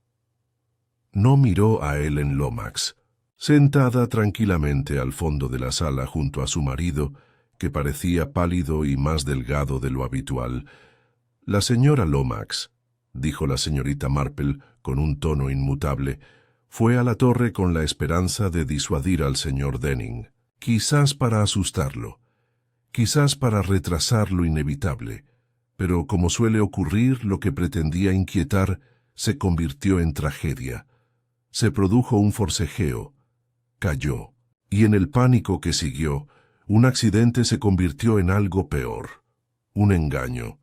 No miró a Ellen Lomax, sentada tranquilamente al fondo de la sala junto a su marido, que parecía pálido y más delgado de lo habitual. La señora Lomax, dijo la señorita Marple con un tono inmutable. Fue a la torre con la esperanza de disuadir al señor Denning, quizás para asustarlo, quizás para retrasar lo inevitable, pero como suele ocurrir, lo que pretendía inquietar se convirtió en tragedia. Se produjo un forcejeo, cayó, y en el pánico que siguió, un accidente se convirtió en algo peor, un engaño.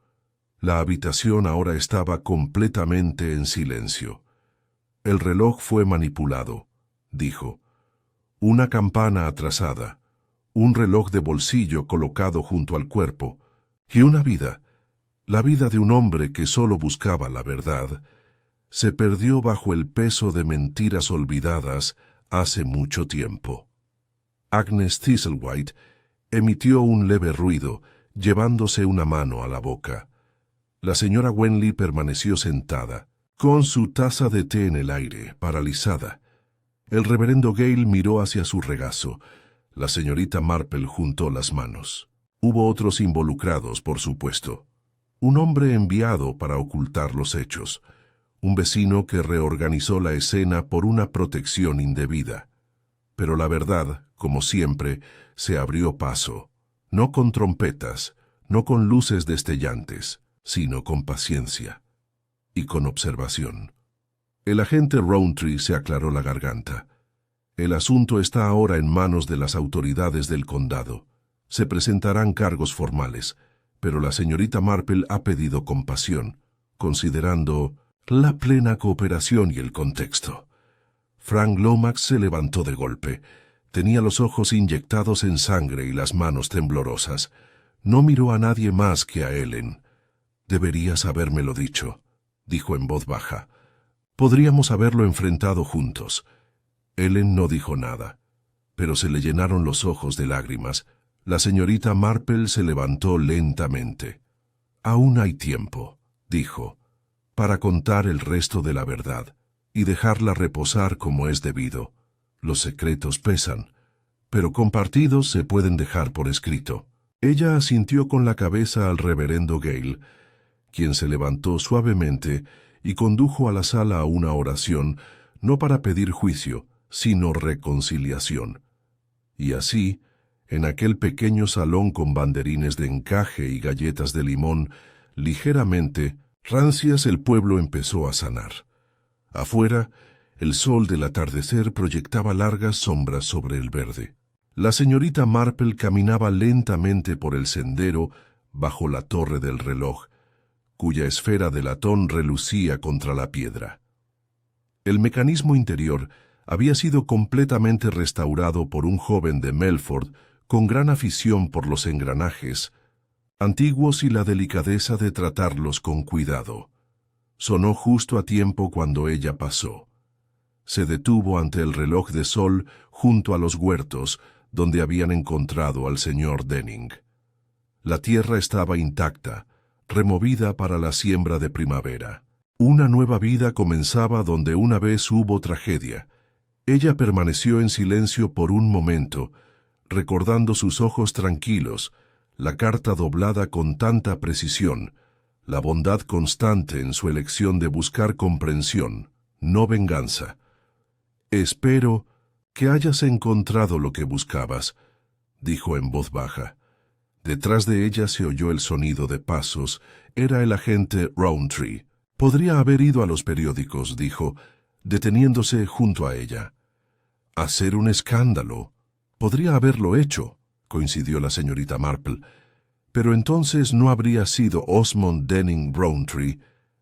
La habitación ahora estaba completamente en silencio. El reloj fue manipulado, dijo. Una campana atrasada, un reloj de bolsillo colocado junto al cuerpo, y una vida, la vida de un hombre que solo buscaba la verdad, se perdió bajo el peso de mentiras olvidadas hace mucho tiempo. Agnes Thistlethwaite emitió un leve ruido, llevándose una mano a la boca. La señora Wenley permaneció sentada, con su taza de té en el aire, paralizada. El reverendo Gale miró hacia su regazo. La señorita Marple juntó las manos. Hubo otros involucrados, por supuesto. Un hombre enviado para ocultar los hechos. Un vecino que reorganizó la escena por una protección indebida. Pero la verdad, como siempre, se abrió paso. No con trompetas, no con luces destellantes, sino con paciencia y con observación. El agente Rowntree se aclaró la garganta. El asunto está ahora en manos de las autoridades del condado. Se presentarán cargos formales, pero la señorita Marple ha pedido compasión, considerando la plena cooperación y el contexto. Frank Lomax se levantó de golpe. Tenía los ojos inyectados en sangre y las manos temblorosas. No miró a nadie más que a Ellen. «Deberías habérmelo dicho», dijo en voz baja. «Podríamos haberlo enfrentado juntos». Ellen no dijo nada, pero se le llenaron los ojos de lágrimas. La señorita Marple se levantó lentamente. «Aún hay tiempo», dijo, «para contar el resto de la verdad y dejarla reposar como es debido. Los secretos pesan, pero compartidos se pueden dejar por escrito». Ella asintió con la cabeza al reverendo Gale, quien se levantó suavemente y condujo a la sala a una oración, no para pedir juicio, sino reconciliación. Y así, en aquel pequeño salón con banderines de encaje y galletas de limón, ligeramente, rancias, el pueblo empezó a sanar. Afuera, el sol del atardecer proyectaba largas sombras sobre el verde. La señorita Marple caminaba lentamente por el sendero bajo la torre del reloj, cuya esfera de latón relucía contra la piedra. El mecanismo interior había sido completamente restaurado por un joven de Melford con gran afición por los engranajes antiguos y la delicadeza de tratarlos con cuidado. Sonó justo a tiempo cuando ella pasó. Se detuvo ante el reloj de sol junto a los huertos donde habían encontrado al señor Denning. La tierra estaba intacta, removida para la siembra de primavera. Una nueva vida comenzaba donde una vez hubo tragedia. Ella permaneció en silencio por un momento, recordando sus ojos tranquilos, la carta doblada con tanta precisión, la bondad constante en su elección de buscar comprensión, no venganza. «Espero que hayas encontrado lo que buscabas», dijo en voz baja. Detrás de ella se oyó el sonido de pasos. Era el agente Rowntree. «Podría haber ido a los periódicos», dijo, deteniéndose junto a ella. «Hacer un escándalo. Podría haberlo hecho», coincidió la señorita Marple. «Pero entonces no habría sido Osmond Denning Rowntree»,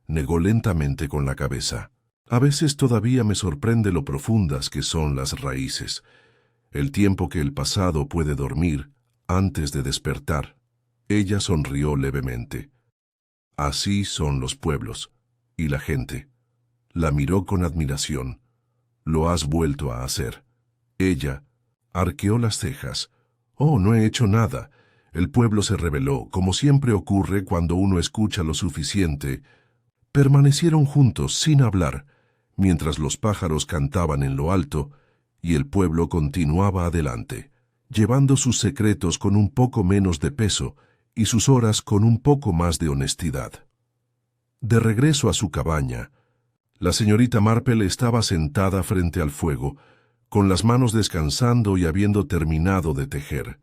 negó lentamente con la cabeza. «A veces todavía me sorprende lo profundas que son las raíces, el tiempo que el pasado puede dormir antes de despertar». Ella sonrió levemente. «Así son los pueblos y la gente». La miró con admiración. «Lo has vuelto a hacer». Ella arqueó las cejas. «Oh, no he hecho nada». El pueblo se rebeló, como siempre ocurre cuando uno escucha lo suficiente. Permanecieron juntos sin hablar, mientras los pájaros cantaban en lo alto, y el pueblo continuaba adelante, llevando sus secretos con un poco menos de peso y sus horas con un poco más de honestidad. De regreso a su cabaña, la señorita Marple estaba sentada frente al fuego, con las manos descansando y habiendo terminado de tejer.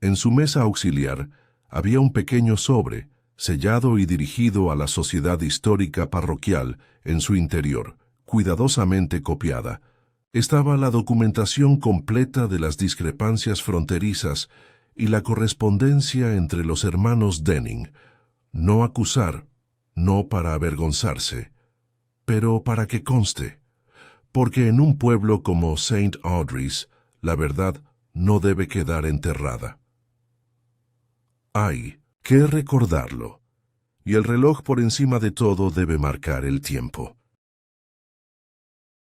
En su mesa auxiliar había un pequeño sobre, sellado y dirigido a la Sociedad Histórica Parroquial en su interior, cuidadosamente copiada. Estaba la documentación completa de las discrepancias fronterizas y la correspondencia entre los hermanos Denning. No acusar, no para avergonzarse, pero para que conste, porque en un pueblo como St. Audrey's, la verdad no debe quedar enterrada. Hay que recordarlo, y el reloj por encima de todo debe marcar el tiempo.